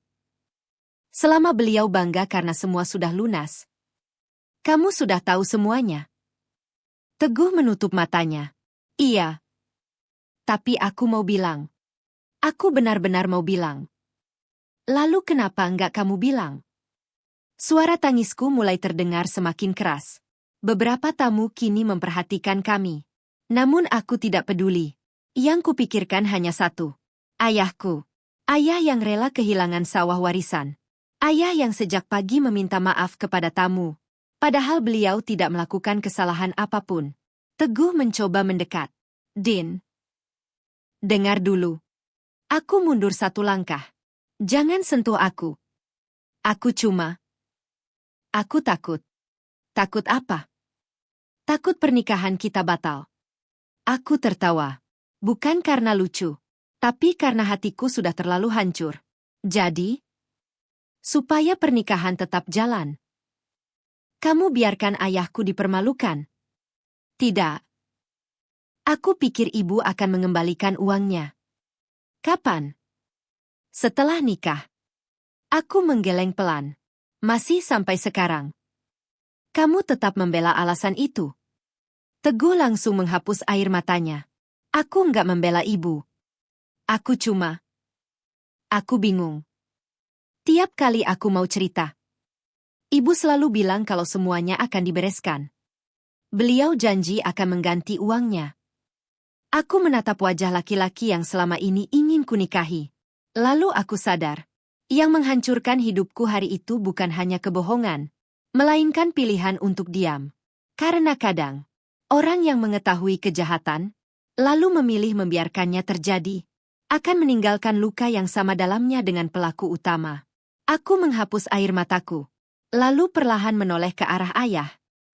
Selama beliau bangga karena semua sudah lunas. Kamu sudah tahu semuanya. Teguh menutup matanya. Iya. Tapi aku mau bilang. Aku benar-benar mau bilang. Lalu kenapa enggak kamu bilang? Suara tangisku mulai terdengar semakin keras. Beberapa tamu kini memperhatikan kami. Namun aku tidak peduli. Yang kupikirkan hanya satu. Ayahku. Ayah yang rela kehilangan sawah warisan. Ayah yang sejak pagi meminta maaf kepada tamu. Padahal beliau tidak melakukan kesalahan apapun. Teguh mencoba mendekat. Din. Dengar dulu. Aku mundur satu langkah. Jangan sentuh aku. Aku takut. Takut apa? Takut pernikahan kita batal. Aku tertawa. Bukan karena lucu. Tapi karena hatiku sudah terlalu hancur. Jadi, supaya pernikahan tetap jalan, kamu biarkan ayahku dipermalukan? Tidak. Aku pikir ibu akan mengembalikan uangnya. Kapan? Setelah nikah. Aku menggeleng pelan. Masih sampai sekarang. Kamu tetap membela alasan itu. Teguh langsung menghapus air matanya. Aku nggak membela ibu. Aku bingung. Tiap kali aku mau cerita, ibu selalu bilang kalau semuanya akan dibereskan. Beliau janji akan mengganti uangnya. Aku menatap wajah laki-laki yang selama ini ingin kunikahi. Lalu aku sadar, yang menghancurkan hidupku hari itu bukan hanya kebohongan, melainkan pilihan untuk diam. Karena kadang, orang yang mengetahui kejahatan, lalu memilih membiarkannya terjadi, akan meninggalkan luka yang sama dalamnya dengan pelaku utama. Aku menghapus air mataku, lalu perlahan menoleh ke arah ayah.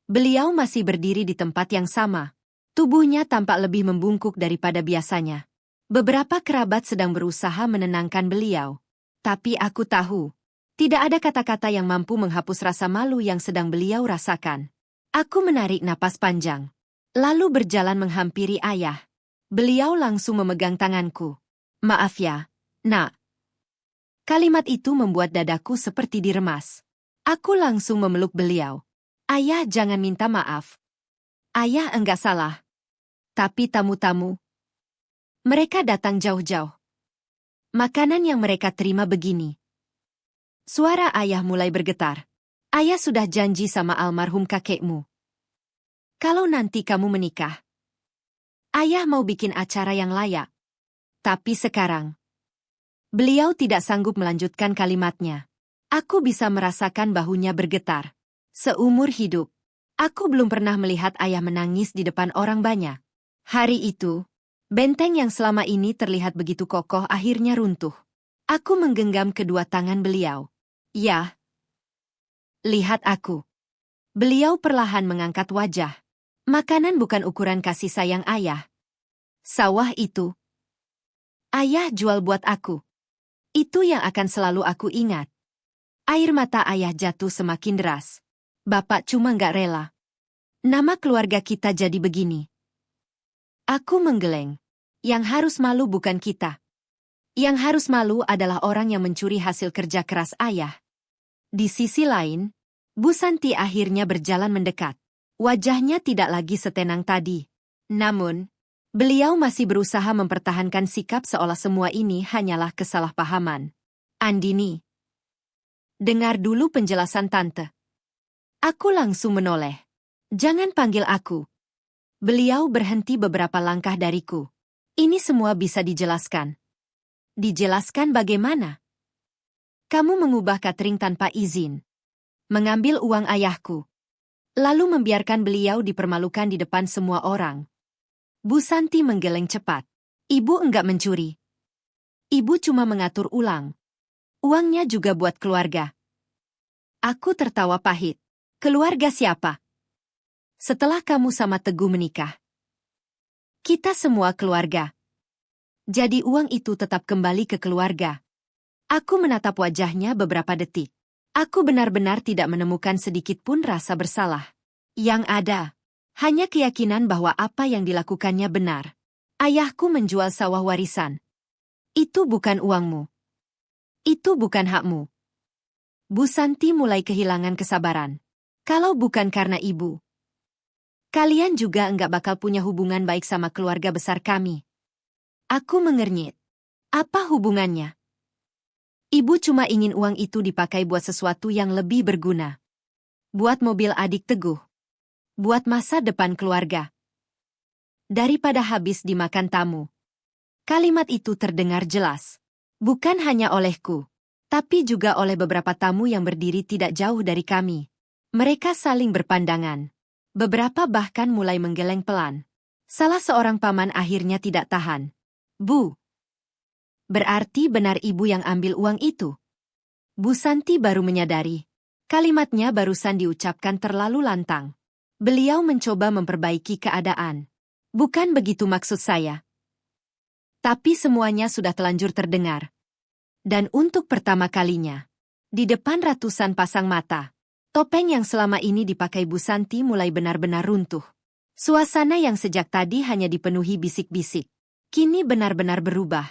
Beliau masih berdiri di tempat yang sama. Tubuhnya tampak lebih membungkuk daripada biasanya. Beberapa kerabat sedang berusaha menenangkan beliau. Tapi aku tahu, tidak ada kata-kata yang mampu menghapus rasa malu yang sedang beliau rasakan. Aku menarik napas panjang, lalu berjalan menghampiri ayah. Beliau langsung memegang tanganku. Maaf ya, Nak. Kalimat itu membuat dadaku seperti diremas. Aku langsung memeluk beliau. Ayah, jangan minta maaf. Ayah enggak salah. Tapi tamu-tamu, mereka datang jauh-jauh. Makanan yang mereka terima begini. Suara ayah mulai bergetar. Ayah sudah janji sama almarhum kakekmu. Kalau nanti kamu menikah, ayah mau bikin acara yang layak. Tapi sekarang, beliau tidak sanggup melanjutkan kalimatnya. Aku bisa merasakan bahunya bergetar. Seumur hidup, aku belum pernah melihat ayah menangis di depan orang banyak. Hari itu, benteng yang selama ini terlihat begitu kokoh akhirnya runtuh. Aku menggenggam kedua tangan beliau. Ya, lihat aku. Beliau perlahan mengangkat wajah. Makanan bukan ukuran kasih sayang ayah. Sawah itu, ayah jual buat aku. Itu yang akan selalu aku ingat. Air mata ayah jatuh semakin deras. Bapak cuma nggak rela. Nama keluarga kita jadi begini. Aku menggeleng. Yang harus malu bukan kita. Yang harus malu adalah orang yang mencuri hasil kerja keras ayah. Di sisi lain, Bu Santi akhirnya berjalan mendekat. Wajahnya tidak lagi setenang tadi. Namun, beliau masih berusaha mempertahankan sikap seolah semua ini hanyalah kesalahpahaman. Andini, dengar dulu penjelasan tante. Aku langsung menoleh. Jangan panggil aku. Beliau berhenti beberapa langkah dariku. Ini semua bisa dijelaskan. Dijelaskan bagaimana? Kamu mengubah catering tanpa izin. Mengambil uang ayahku. Lalu membiarkan beliau dipermalukan di depan semua orang. Bu Santi menggeleng cepat. Ibu enggak mencuri. Ibu cuma mengatur ulang. Uangnya juga buat keluarga. Aku tertawa pahit. Keluarga siapa? Setelah kamu sama Teguh menikah, kita semua keluarga. Jadi uang itu tetap kembali ke keluarga. Aku menatap wajahnya beberapa detik. Aku benar-benar tidak menemukan sedikit pun rasa bersalah. Yang ada, hanya keyakinan bahwa apa yang dilakukannya benar. Ayahku menjual sawah warisan. Itu bukan uangmu. Itu bukan hakmu. Bu Santi mulai kehilangan kesabaran. Kalau bukan karena ibu, Kalian juga enggak bakal punya hubungan baik sama keluarga besar kami. Aku mengernyit. Apa hubungannya? Ibu cuma ingin uang itu dipakai buat sesuatu yang lebih berguna. Buat mobil adik Teguh. Buat masa depan keluarga. Daripada habis dimakan tamu. Kalimat itu terdengar jelas. Bukan hanya olehku, tapi juga oleh beberapa tamu yang berdiri tidak jauh dari kami. Mereka saling berpandangan. Beberapa bahkan mulai menggeleng pelan. Salah seorang paman akhirnya tidak tahan. Bu. Berarti benar ibu yang ambil uang itu? Bu Santi baru menyadari. Kalimatnya barusan diucapkan terlalu lantang. Beliau mencoba memperbaiki keadaan. Bukan begitu maksud saya. Tapi semuanya sudah telanjur terdengar. Dan untuk pertama kalinya, di depan ratusan pasang mata, topeng yang selama ini dipakai Bu Santi mulai benar-benar runtuh. Suasana yang sejak tadi hanya dipenuhi bisik-bisik, kini benar-benar berubah.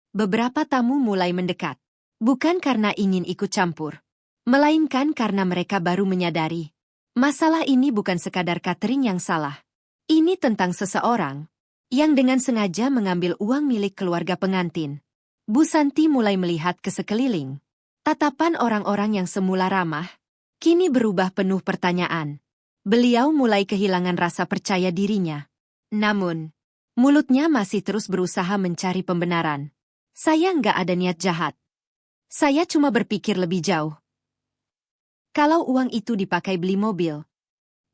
Beberapa tamu mulai mendekat. Bukan karena ingin ikut campur, melainkan karena mereka baru menyadari. Masalah ini bukan sekadar catering yang salah. Ini tentang seseorang yang dengan sengaja mengambil uang milik keluarga pengantin. Bu Santi mulai melihat ke sekeliling. Tatapan orang-orang yang semula ramah, kini berubah penuh pertanyaan. Beliau mulai kehilangan rasa percaya dirinya. Namun, mulutnya masih terus berusaha mencari pembenaran. Saya nggak ada niat jahat. Saya cuma berpikir lebih jauh. Kalau uang itu dipakai beli mobil,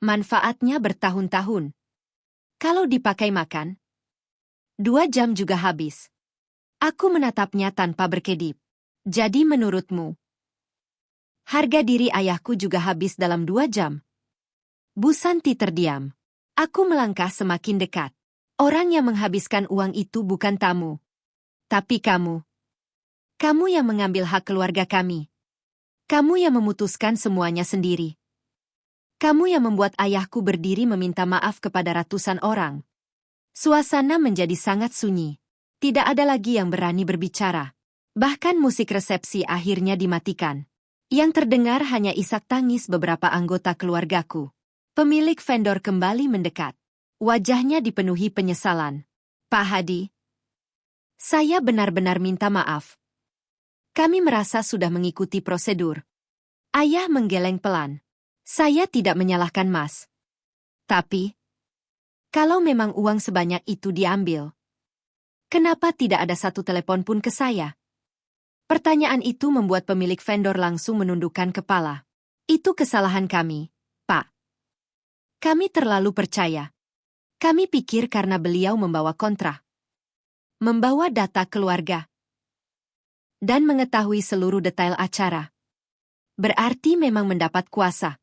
manfaatnya bertahun-tahun. Kalau dipakai makan, 2 jam juga habis. Aku menatapnya tanpa berkedip. Jadi menurutmu, harga diri ayahku juga habis dalam 2 jam? Bu Santi terdiam. Aku melangkah semakin dekat. Orang yang menghabiskan uang itu bukan tamu. Tapi kamu. Kamu yang mengambil hak keluarga kami. Kamu yang memutuskan semuanya sendiri. Kamu yang membuat ayahku berdiri meminta maaf kepada ratusan orang. Suasana menjadi sangat sunyi. Tidak ada lagi yang berani berbicara. Bahkan musik resepsi akhirnya dimatikan. Yang terdengar hanya isak tangis beberapa anggota keluargaku. Pemilik vendor kembali mendekat. Wajahnya dipenuhi penyesalan. Pak Hadi, saya benar-benar minta maaf. Kami merasa sudah mengikuti prosedur. Ayah menggeleng pelan. Saya tidak menyalahkan Mas. Tapi, kalau memang uang sebanyak itu diambil, kenapa tidak ada satu telepon pun ke saya? Pertanyaan itu membuat pemilik vendor langsung menundukkan kepala. Itu kesalahan kami, Pak. Kami terlalu percaya. Kami pikir karena beliau membawa kontra, membawa data keluarga, dan mengetahui seluruh detail acara. Berarti memang mendapat kuasa.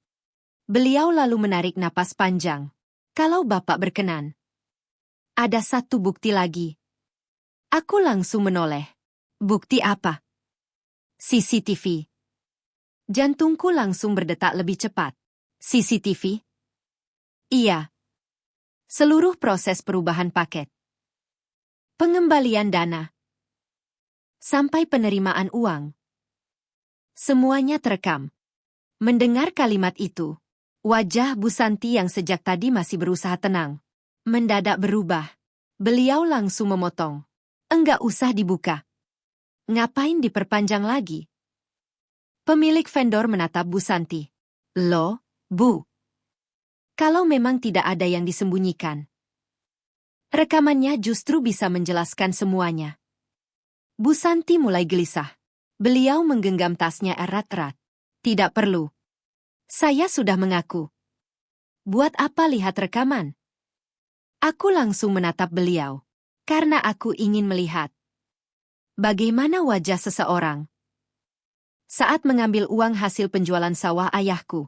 Beliau lalu menarik napas panjang. Kalau Bapak berkenan. Ada satu bukti lagi. Aku langsung menoleh. Bukti apa? CCTV. Jantungku langsung berdetak lebih cepat. CCTV? Iya. Seluruh proses perubahan paket. Pengembalian dana. Sampai penerimaan uang. Semuanya terekam. Mendengar kalimat itu, wajah Bu Santi yang sejak tadi masih berusaha tenang, mendadak berubah. Beliau langsung memotong. Enggak usah dibuka. Ngapain diperpanjang lagi? Pemilik vendor menatap Bu Santi. Loh, Bu. Kalau memang tidak ada yang disembunyikan, rekamannya justru bisa menjelaskan semuanya. Bu Santi mulai gelisah. Beliau menggenggam tasnya erat-erat. Tidak perlu. Saya sudah mengaku. Buat apa lihat rekaman? Aku langsung menatap beliau. Karena aku ingin melihat bagaimana wajah seseorang saat mengambil uang hasil penjualan sawah ayahku.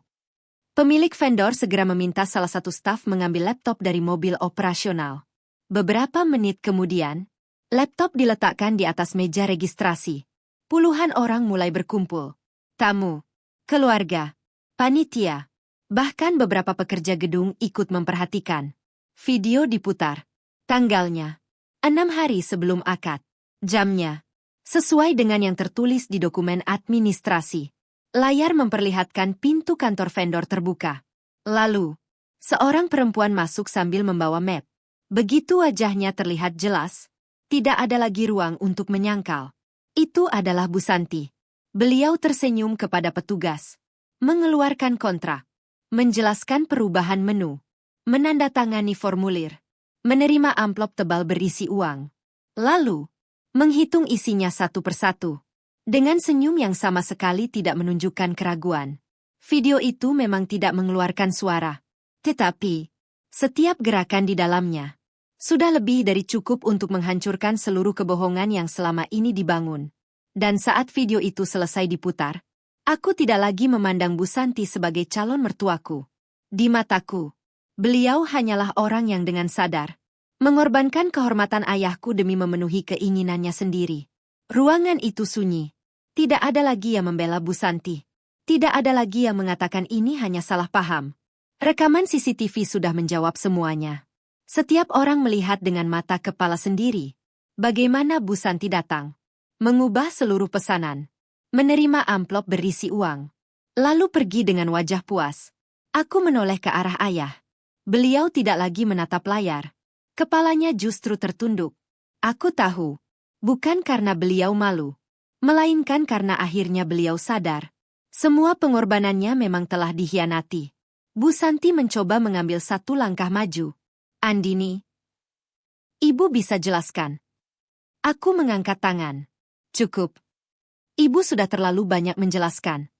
Pemilik vendor segera meminta salah satu staf mengambil laptop dari mobil operasional. Beberapa menit kemudian, laptop diletakkan di atas meja registrasi. Puluhan orang mulai berkumpul. Tamu, keluarga, panitia, bahkan beberapa pekerja gedung ikut memperhatikan. Video diputar. Tanggalnya, 6 hari sebelum akad. Jamnya, sesuai dengan yang tertulis di dokumen administrasi. Layar memperlihatkan pintu kantor vendor terbuka. Lalu, Seorang perempuan masuk sambil membawa map. Begitu wajahnya terlihat jelas, tidak ada lagi ruang untuk menyangkal. Itu adalah Bu Santi. Beliau tersenyum kepada petugas, mengeluarkan kontrak, menjelaskan perubahan menu, menandatangani formulir, menerima amplop tebal berisi uang. Lalu, menghitung isinya satu persatu. Dengan senyum yang sama sekali tidak menunjukkan keraguan. Video itu memang tidak mengeluarkan suara. Tetapi, setiap gerakan di dalamnya sudah lebih dari cukup untuk menghancurkan seluruh kebohongan yang selama ini dibangun. Dan saat video itu selesai diputar, aku tidak lagi memandang Bu Santi sebagai calon mertuaku. Di mataku, beliau hanyalah orang yang dengan sadar mengorbankan kehormatan ayahku demi memenuhi keinginannya sendiri. Ruangan itu sunyi. Tidak ada lagi yang membela Bu Santi. Tidak ada lagi yang mengatakan ini hanya salah paham. Rekaman CCTV sudah menjawab semuanya. Setiap orang melihat dengan mata kepala sendiri bagaimana Bu Santi datang, mengubah seluruh pesanan, menerima amplop berisi uang, lalu pergi dengan wajah puas. Aku menoleh ke arah ayah. Beliau tidak lagi menatap layar. Kepalanya justru tertunduk. Aku tahu, bukan karena beliau malu, melainkan karena akhirnya beliau sadar. Semua pengorbanannya memang telah dikhianati. Bu Santi mencoba mengambil satu langkah maju. Andini, Ibu bisa jelaskan. Aku mengangkat tangan. Cukup. Ibu sudah terlalu banyak menjelaskan.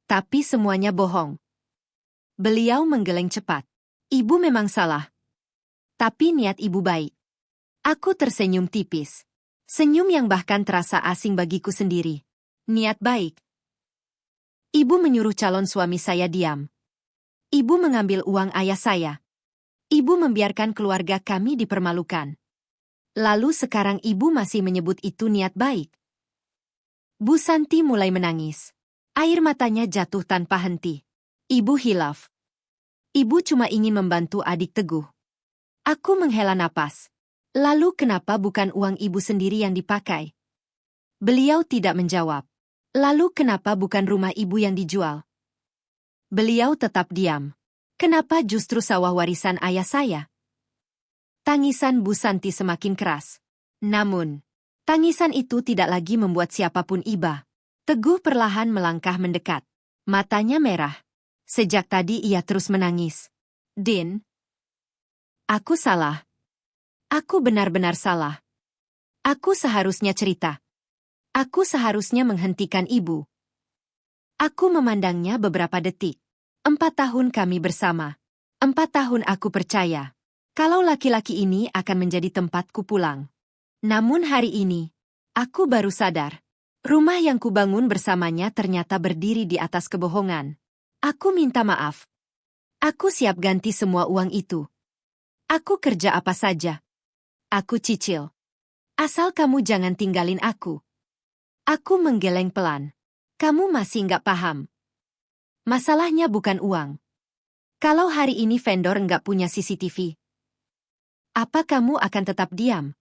Tapi semuanya bohong. Beliau menggeleng cepat. Ibu memang salah. Tapi niat Ibu baik. Aku tersenyum tipis. Senyum yang bahkan terasa asing bagiku sendiri. Niat baik. Ibu menyuruh calon suami saya diam. Ibu mengambil uang ayah saya. Ibu membiarkan keluarga kami dipermalukan. Lalu sekarang Ibu masih menyebut itu niat baik. Bu Santi mulai menangis. Air matanya jatuh tanpa henti. Ibu hilaf. Ibu cuma ingin membantu adik Teguh. Aku menghela napas. Lalu kenapa bukan uang Ibu sendiri yang dipakai? Beliau tidak menjawab. Lalu kenapa bukan rumah Ibu yang dijual? Beliau tetap diam. Kenapa justru sawah warisan ayah saya? Tangisan Bu Santi semakin keras. Namun, tangisan itu tidak lagi membuat siapapun iba. Teguh perlahan melangkah mendekat. Matanya merah. Sejak tadi ia terus menangis. Din, aku salah. Aku benar-benar salah. Aku seharusnya cerita. Aku seharusnya menghentikan Ibu. Aku memandangnya beberapa detik. 4 tahun kami bersama. 4 tahun aku percaya kalau laki-laki ini akan menjadi tempatku pulang. Namun hari ini, aku baru sadar. Rumah yang kubangun bersamanya ternyata berdiri di atas kebohongan. Aku minta maaf. Aku siap ganti semua uang itu. Aku kerja apa saja. Aku cicil. Asal kamu jangan tinggalin aku. Aku menggeleng pelan. Kamu masih nggak paham. Masalahnya bukan uang. Kalau hari ini vendor nggak punya CCTV, apa kamu akan tetap diam?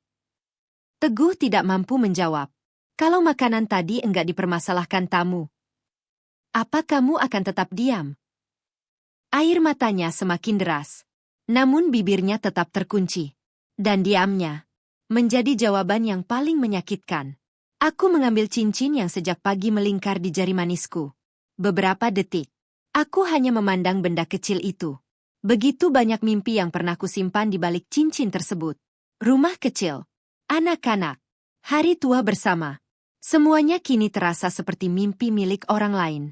Teguh tidak mampu menjawab. Kalau makanan tadi enggak dipermasalahkan tamu, apa kamu akan tetap diam? Air matanya semakin deras. Namun bibirnya tetap terkunci. Dan diamnya menjadi jawaban yang paling menyakitkan. Aku mengambil cincin yang sejak pagi melingkar di jari manisku. Beberapa detik, aku hanya memandang benda kecil itu. Begitu banyak mimpi yang pernah kusimpan di balik cincin tersebut. Rumah kecil, anak-anak, hari tua bersama. Semuanya kini terasa seperti mimpi milik orang lain.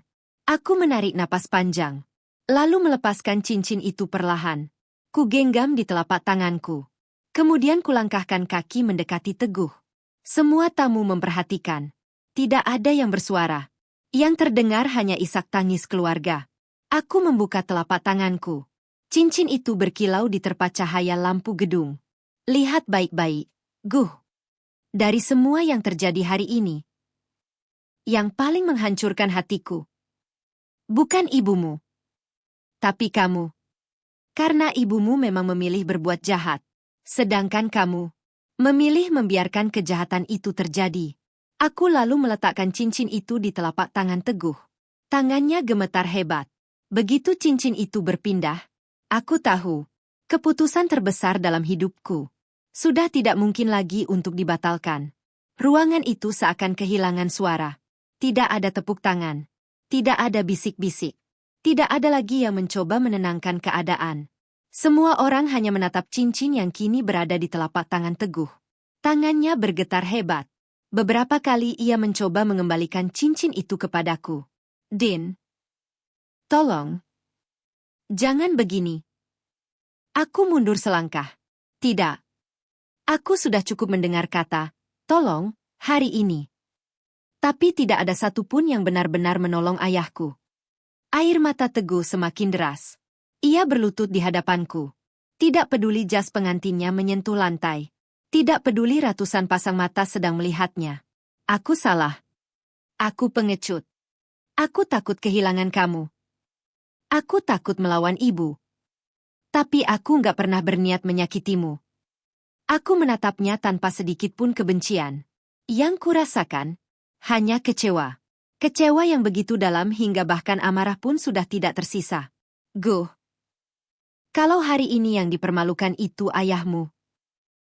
Aku menarik napas panjang, lalu melepaskan cincin itu perlahan. Kugenggam di telapak tanganku. Kemudian kulangkahkan kaki mendekati Teguh. Semua tamu memperhatikan. Tidak ada yang bersuara. Yang terdengar hanya isak tangis keluarga. Aku membuka telapak tanganku. Cincin itu berkilau di terpa cahaya lampu gedung. Lihat baik-baik, Guh. Dari semua yang terjadi hari ini, yang paling menghancurkan hatiku, bukan ibumu, tapi kamu. Karena ibumu memang memilih berbuat jahat. Sedangkan kamu memilih membiarkan kejahatan itu terjadi. Aku lalu meletakkan cincin itu di telapak tangan Teguh. Tangannya gemetar hebat. Begitu cincin itu berpindah, Aku tahu. Keputusan terbesar dalam hidupku. Sudah tidak mungkin lagi untuk dibatalkan. Ruangan itu seakan kehilangan suara. Tidak ada tepuk tangan. Tidak ada bisik-bisik. Tidak ada lagi yang mencoba menenangkan keadaan. Semua orang hanya menatap cincin yang kini berada di telapak tangan Teguh. Tangannya bergetar hebat. Beberapa kali ia mencoba mengembalikan cincin itu kepadaku. Din, tolong. Jangan begini. Aku mundur selangkah. Tidak. Aku sudah cukup mendengar kata, tolong, hari ini. Tapi tidak ada satupun yang benar-benar menolong ayahku. Air mata Teguh semakin deras. Ia berlutut di hadapanku. Tidak peduli jas pengantinnya menyentuh lantai. Tidak peduli ratusan pasang mata sedang melihatnya. Aku salah. Aku pengecut. Aku takut kehilangan kamu. Aku takut melawan ibu. Tapi aku nggak pernah berniat menyakitimu. Aku menatapnya tanpa sedikit pun kebencian. Yang kurasakan, hanya kecewa. Kecewa yang begitu dalam hingga bahkan amarah pun sudah tidak tersisa. Guh. Kalau hari ini yang dipermalukan itu ayahmu,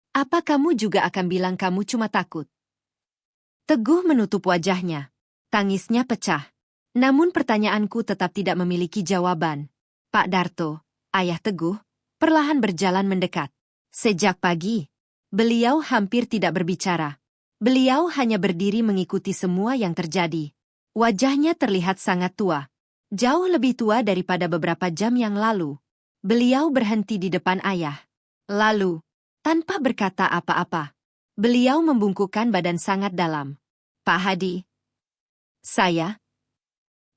apa kamu juga akan bilang kamu cuma takut? Teguh menutup wajahnya. Tangisnya pecah. Namun pertanyaanku tetap tidak memiliki jawaban. Pak Darto, ayah Teguh, perlahan berjalan mendekat. Sejak pagi, beliau hampir tidak berbicara. Beliau hanya berdiri mengikuti semua yang terjadi. Wajahnya terlihat sangat tua. Jauh lebih tua daripada beberapa jam yang lalu. Beliau berhenti di depan ayah. Lalu, tanpa berkata apa-apa, beliau membungkukkan badan sangat dalam. Pak Hadi.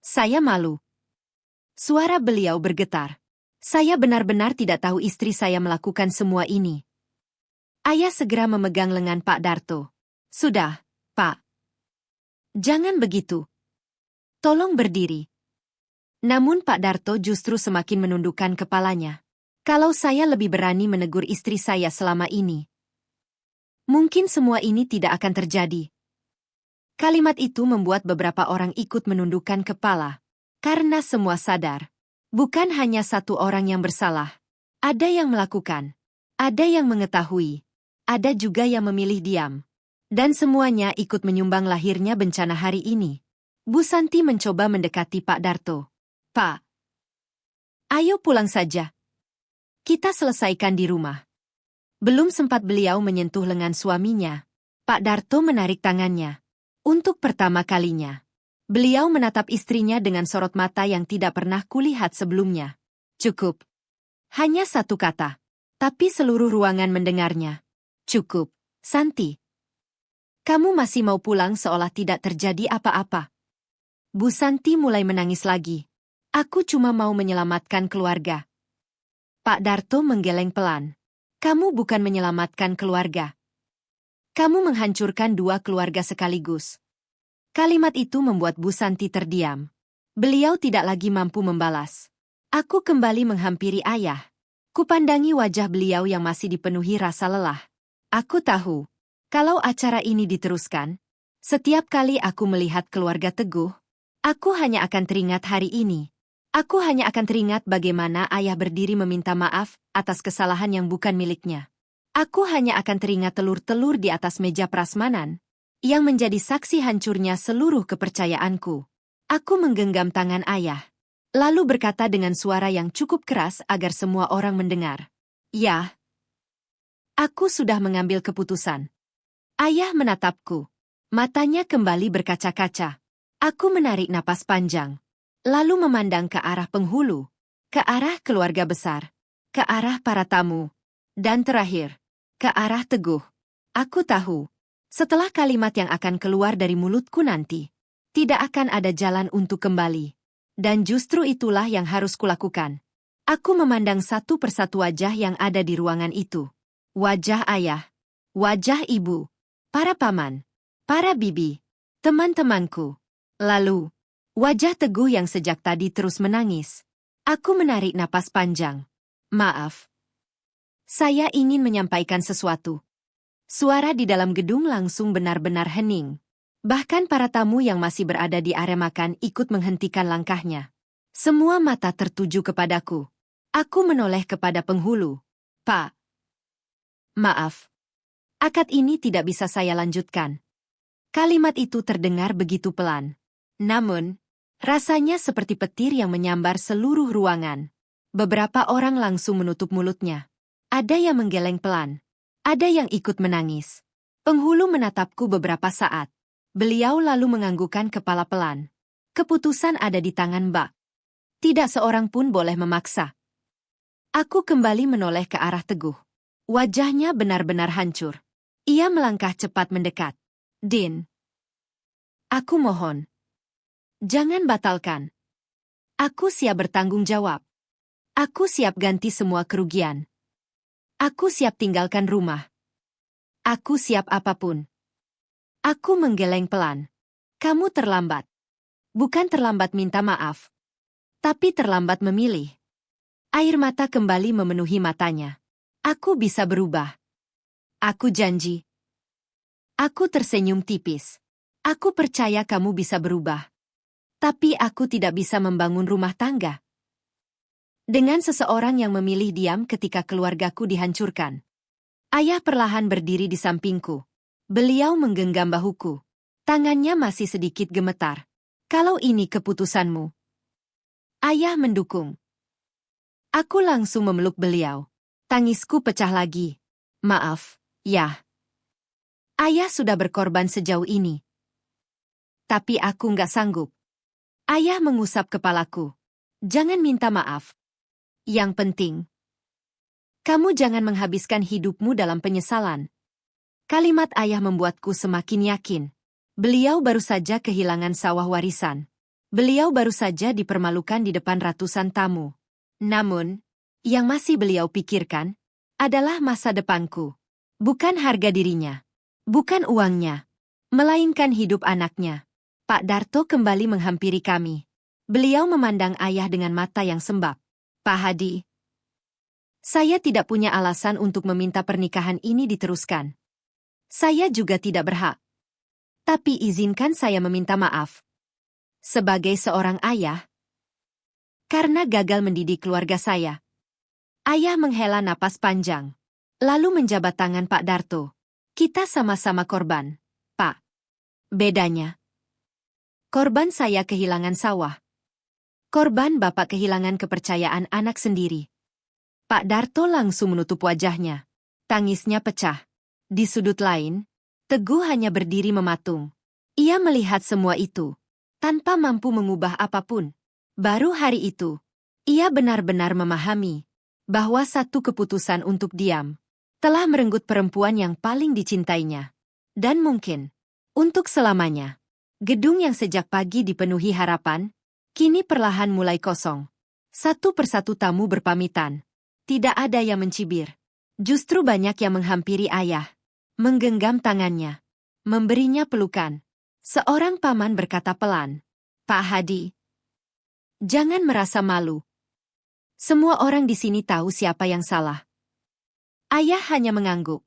Saya malu. Suara beliau bergetar. Saya benar-benar tidak tahu istri saya melakukan semua ini. Ayah segera memegang lengan Pak Darto. Sudah, Pak. Jangan begitu. Tolong berdiri. Namun Pak Darto justru semakin menundukkan kepalanya. Kalau saya lebih berani menegur istri saya selama ini, mungkin semua ini tidak akan terjadi. Kalimat itu membuat beberapa orang ikut menundukkan kepala. Karena semua sadar. Bukan hanya satu orang yang bersalah. Ada yang melakukan. Ada yang mengetahui. Ada juga yang memilih diam. Dan semuanya ikut menyumbang lahirnya bencana hari ini. Bu Santi mencoba mendekati Pak Darto. Pak, ayo pulang saja. Kita selesaikan di rumah. Belum sempat beliau menyentuh lengan suaminya, Pak Darto menarik tangannya. Untuk pertama kalinya, beliau menatap istrinya dengan sorot mata yang tidak pernah kulihat sebelumnya. Cukup. Hanya satu kata. Tapi seluruh ruangan mendengarnya. Cukup, Santi. Kamu masih mau pulang seolah tidak terjadi apa-apa. Bu Santi mulai menangis lagi. Aku cuma mau menyelamatkan keluarga. Pak Darto menggeleng pelan. Kamu bukan menyelamatkan keluarga. Kamu menghancurkan dua keluarga sekaligus. Kalimat itu membuat Bu Santi terdiam. Beliau tidak lagi mampu membalas. Aku kembali menghampiri ayah. Kupandangi wajah beliau yang masih dipenuhi rasa lelah. Aku tahu, kalau acara ini diteruskan, setiap kali aku melihat keluarga Teguh, aku hanya akan teringat hari ini. Aku hanya akan teringat bagaimana ayah berdiri meminta maaf atas kesalahan yang bukan miliknya. Aku hanya akan teringat telur-telur di atas meja prasmanan, yang menjadi saksi hancurnya seluruh kepercayaanku. Aku menggenggam tangan ayah, lalu berkata dengan suara yang cukup keras agar semua orang mendengar. Ya, aku sudah mengambil keputusan. Ayah menatapku. Matanya kembali berkaca-kaca. Aku menarik napas panjang, lalu memandang ke arah penghulu, ke arah keluarga besar, ke arah para tamu, dan terakhir, ke arah Teguh. Aku tahu, setelah kalimat yang akan keluar dari mulutku nanti, tidak akan ada jalan untuk kembali. Dan justru itulah yang harus kulakukan. Aku memandang satu persatu wajah yang ada di ruangan itu. Wajah ayah, wajah ibu, para paman, para bibi, teman-temanku. Lalu, wajah Teguh yang sejak tadi terus menangis. Aku menarik napas panjang. Maaf. Saya ingin menyampaikan sesuatu. Suara di dalam gedung langsung benar-benar hening. Bahkan para tamu yang masih berada di area makan ikut menghentikan langkahnya. Semua mata tertuju kepadaku. Aku menoleh kepada penghulu. Pak. Maaf. Akad ini tidak bisa saya lanjutkan. Kalimat itu terdengar begitu pelan. Namun, rasanya seperti petir yang menyambar seluruh ruangan. Beberapa orang langsung menutup mulutnya. Ada yang menggeleng pelan. Ada yang ikut menangis. Penghulu menatapku beberapa saat. Beliau lalu menganggukkan kepala pelan. Keputusan ada di tangan Mbak. Tidak seorang pun boleh memaksa. Aku kembali menoleh ke arah Teguh. Wajahnya benar-benar hancur. Ia melangkah cepat mendekat. Din. Aku mohon. Jangan batalkan. Aku siap bertanggung jawab. Aku siap ganti semua kerugian. Aku siap tinggalkan rumah. Aku siap apapun. Aku menggeleng pelan. Kamu terlambat. Bukan terlambat minta maaf. Tapi terlambat memilih. Air mata kembali memenuhi matanya. Aku bisa berubah. Aku janji. Aku tersenyum tipis. Aku percaya kamu bisa berubah. Tapi aku tidak bisa membangun rumah tangga dengan seseorang yang memilih diam ketika keluargaku dihancurkan. Ayah perlahan berdiri di sampingku. Beliau menggenggam bahuku. Tangannya masih sedikit gemetar. Kalau ini keputusanmu. Ayah mendukung. Aku langsung memeluk beliau. Tangisku pecah lagi. Maaf, ya. Ayah sudah berkorban sejauh ini. Tapi aku nggak sanggup. Ayah mengusap kepalaku. Jangan minta maaf. Yang penting, kamu jangan menghabiskan hidupmu dalam penyesalan. Kalimat ayah membuatku semakin yakin. Beliau baru saja kehilangan sawah warisan. Beliau baru saja dipermalukan di depan ratusan tamu. Namun, yang masih beliau pikirkan adalah masa depanku. Bukan harga dirinya. Bukan uangnya. Melainkan hidup anaknya. Pak Darto kembali menghampiri kami. Beliau memandang ayah dengan mata yang sembab. Pak Hadi, saya tidak punya alasan untuk meminta pernikahan ini diteruskan. Saya juga tidak berhak. Tapi izinkan saya meminta maaf. Sebagai seorang ayah, karena gagal mendidik keluarga saya. Ayah menghela napas panjang. Lalu menjabat tangan Pak Darto. Kita sama-sama korban, Pak. Bedanya, korban saya kehilangan sawah. Korban Bapak kehilangan kepercayaan anak sendiri. Pak Darto langsung menutup wajahnya. Tangisnya pecah. Di sudut lain, Teguh hanya berdiri mematung. Ia melihat semua itu, tanpa mampu mengubah apapun. Baru hari itu, ia benar-benar memahami bahwa satu keputusan untuk diam telah merenggut perempuan yang paling dicintainya. Dan mungkin, untuk selamanya. Gedung yang sejak pagi dipenuhi harapan, kini perlahan mulai kosong. Satu persatu tamu berpamitan. Tidak ada yang mencibir. Justru banyak yang menghampiri ayah. Menggenggam tangannya. Memberinya pelukan. Seorang paman berkata pelan. Pak Hadi, jangan merasa malu. Semua orang di sini tahu siapa yang salah. Ayah hanya mengangguk.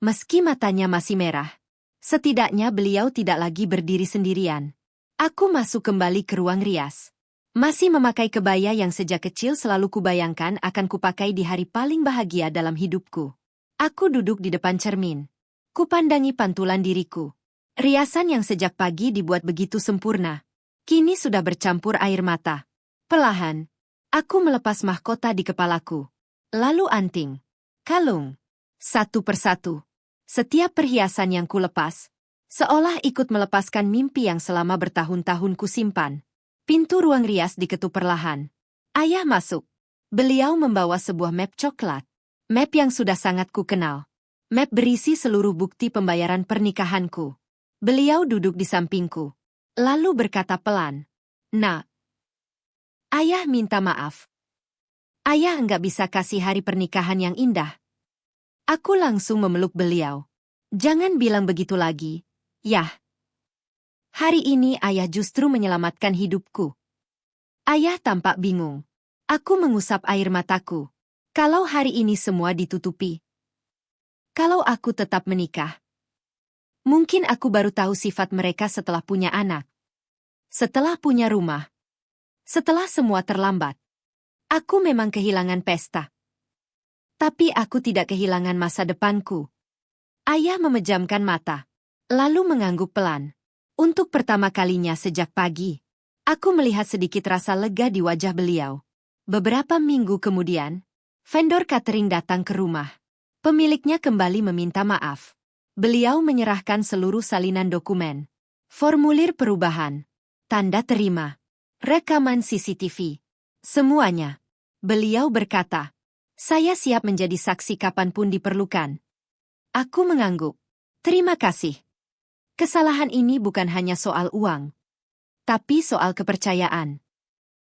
Meski matanya masih merah. Setidaknya beliau tidak lagi berdiri sendirian. Aku masuk kembali ke ruang rias. Masih memakai kebaya yang sejak kecil selalu kubayangkan akan kupakai di hari paling bahagia dalam hidupku. Aku duduk di depan cermin. Kupandangi pantulan diriku. Riasan yang sejak pagi dibuat begitu sempurna. Kini sudah bercampur air mata. Perlahan, aku melepas mahkota di kepalaku. Lalu anting, kalung, satu persatu. Setiap perhiasan yang kulepas, seolah ikut melepaskan mimpi yang selama bertahun-tahun kusimpan. Pintu ruang rias diketuk perlahan. Ayah masuk. Beliau membawa sebuah map coklat. Map yang sudah sangat kukenal. Map berisi seluruh bukti pembayaran pernikahanku. Beliau duduk di sampingku. Lalu berkata pelan. Nak, ayah minta maaf. Ayah enggak bisa kasih hari pernikahan yang indah. Aku langsung memeluk beliau. Jangan bilang begitu lagi, Yah. Hari ini ayah justru menyelamatkan hidupku. Ayah tampak bingung. Aku mengusap air mataku. Kalau hari ini semua ditutupi. Kalau aku tetap menikah. Mungkin aku baru tahu sifat mereka setelah punya anak. Setelah punya rumah. Setelah semua terlambat. Aku memang kehilangan pesta. Tapi aku tidak kehilangan masa depanku. Ayah memejamkan mata, lalu mengangguk pelan. Untuk pertama kalinya sejak pagi, aku melihat sedikit rasa lega di wajah beliau. Beberapa minggu kemudian, vendor catering datang ke rumah. Pemiliknya kembali meminta maaf. Beliau menyerahkan seluruh salinan dokumen, formulir perubahan, tanda terima, rekaman CCTV. Semuanya. Beliau berkata, "Saya siap menjadi saksi kapanpun diperlukan." Aku mengangguk. Terima kasih. Kesalahan ini bukan hanya soal uang, tapi soal kepercayaan.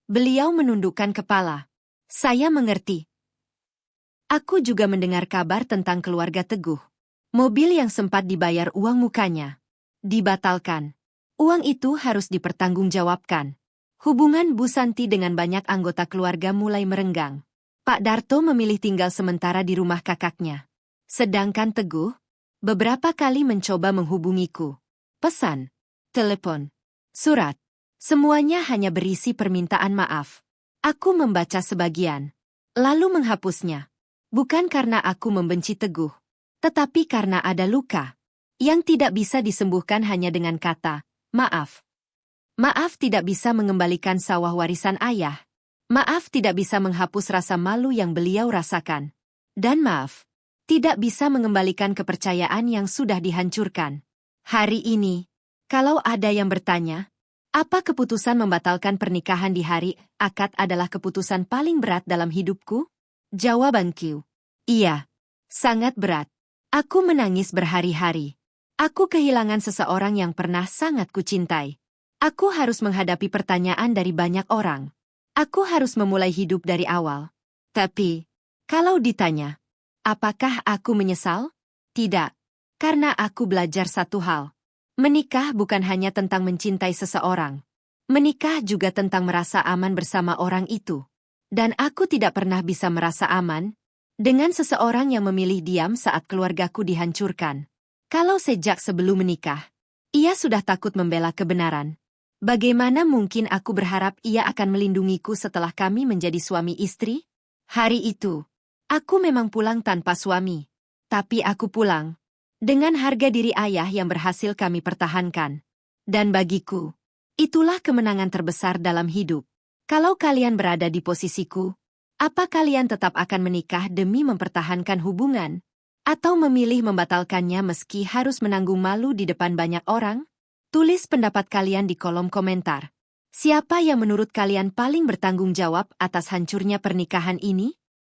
Beliau menundukkan kepala. Saya mengerti. Aku juga mendengar kabar tentang keluarga Teguh. Mobil yang sempat dibayar uang mukanya dibatalkan. Uang itu harus dipertanggungjawabkan. Hubungan Bu Santi dengan banyak anggota keluarga mulai merenggang. Pak Darto memilih tinggal sementara di rumah kakaknya. Sedangkan Teguh beberapa kali mencoba menghubungiku. Pesan, telepon, surat. Semuanya hanya berisi permintaan maaf. Aku membaca sebagian, lalu menghapusnya. Bukan karena aku membenci Teguh, tetapi karena ada luka yang tidak bisa disembuhkan hanya dengan kata, maaf. Maaf tidak bisa mengembalikan sawah warisan ayah. Maaf tidak bisa menghapus rasa malu yang beliau rasakan. Dan maaf, tidak bisa mengembalikan kepercayaan yang sudah dihancurkan. Hari ini, kalau ada yang bertanya, apa keputusan membatalkan pernikahan di hari akad adalah keputusan paling berat dalam hidupku? Jawabanku, iya, sangat berat. Aku menangis berhari-hari. Aku kehilangan seseorang yang pernah sangat kucintai. Aku harus menghadapi pertanyaan dari banyak orang. Aku harus memulai hidup dari awal. Tapi, kalau ditanya, apakah aku menyesal? Tidak, karena aku belajar satu hal. Menikah bukan hanya tentang mencintai seseorang. Menikah juga tentang merasa aman bersama orang itu. Dan aku tidak pernah bisa merasa aman dengan seseorang yang memilih diam saat keluargaku dihancurkan. Kalau sejak sebelum menikah, ia sudah takut membela kebenaran. Bagaimana mungkin aku berharap ia akan melindungiku setelah kami menjadi suami istri? Hari itu, aku memang pulang tanpa suami. Tapi aku pulang dengan harga diri ayah yang berhasil kami pertahankan. Dan bagiku, itulah kemenangan terbesar dalam hidup. Kalau kalian berada di posisiku, apa kalian tetap akan menikah demi mempertahankan hubungan? Atau memilih membatalkannya meski harus menanggung malu di depan banyak orang? Tulis pendapat kalian di kolom komentar. Siapa yang menurut kalian paling bertanggung jawab atas hancurnya pernikahan ini?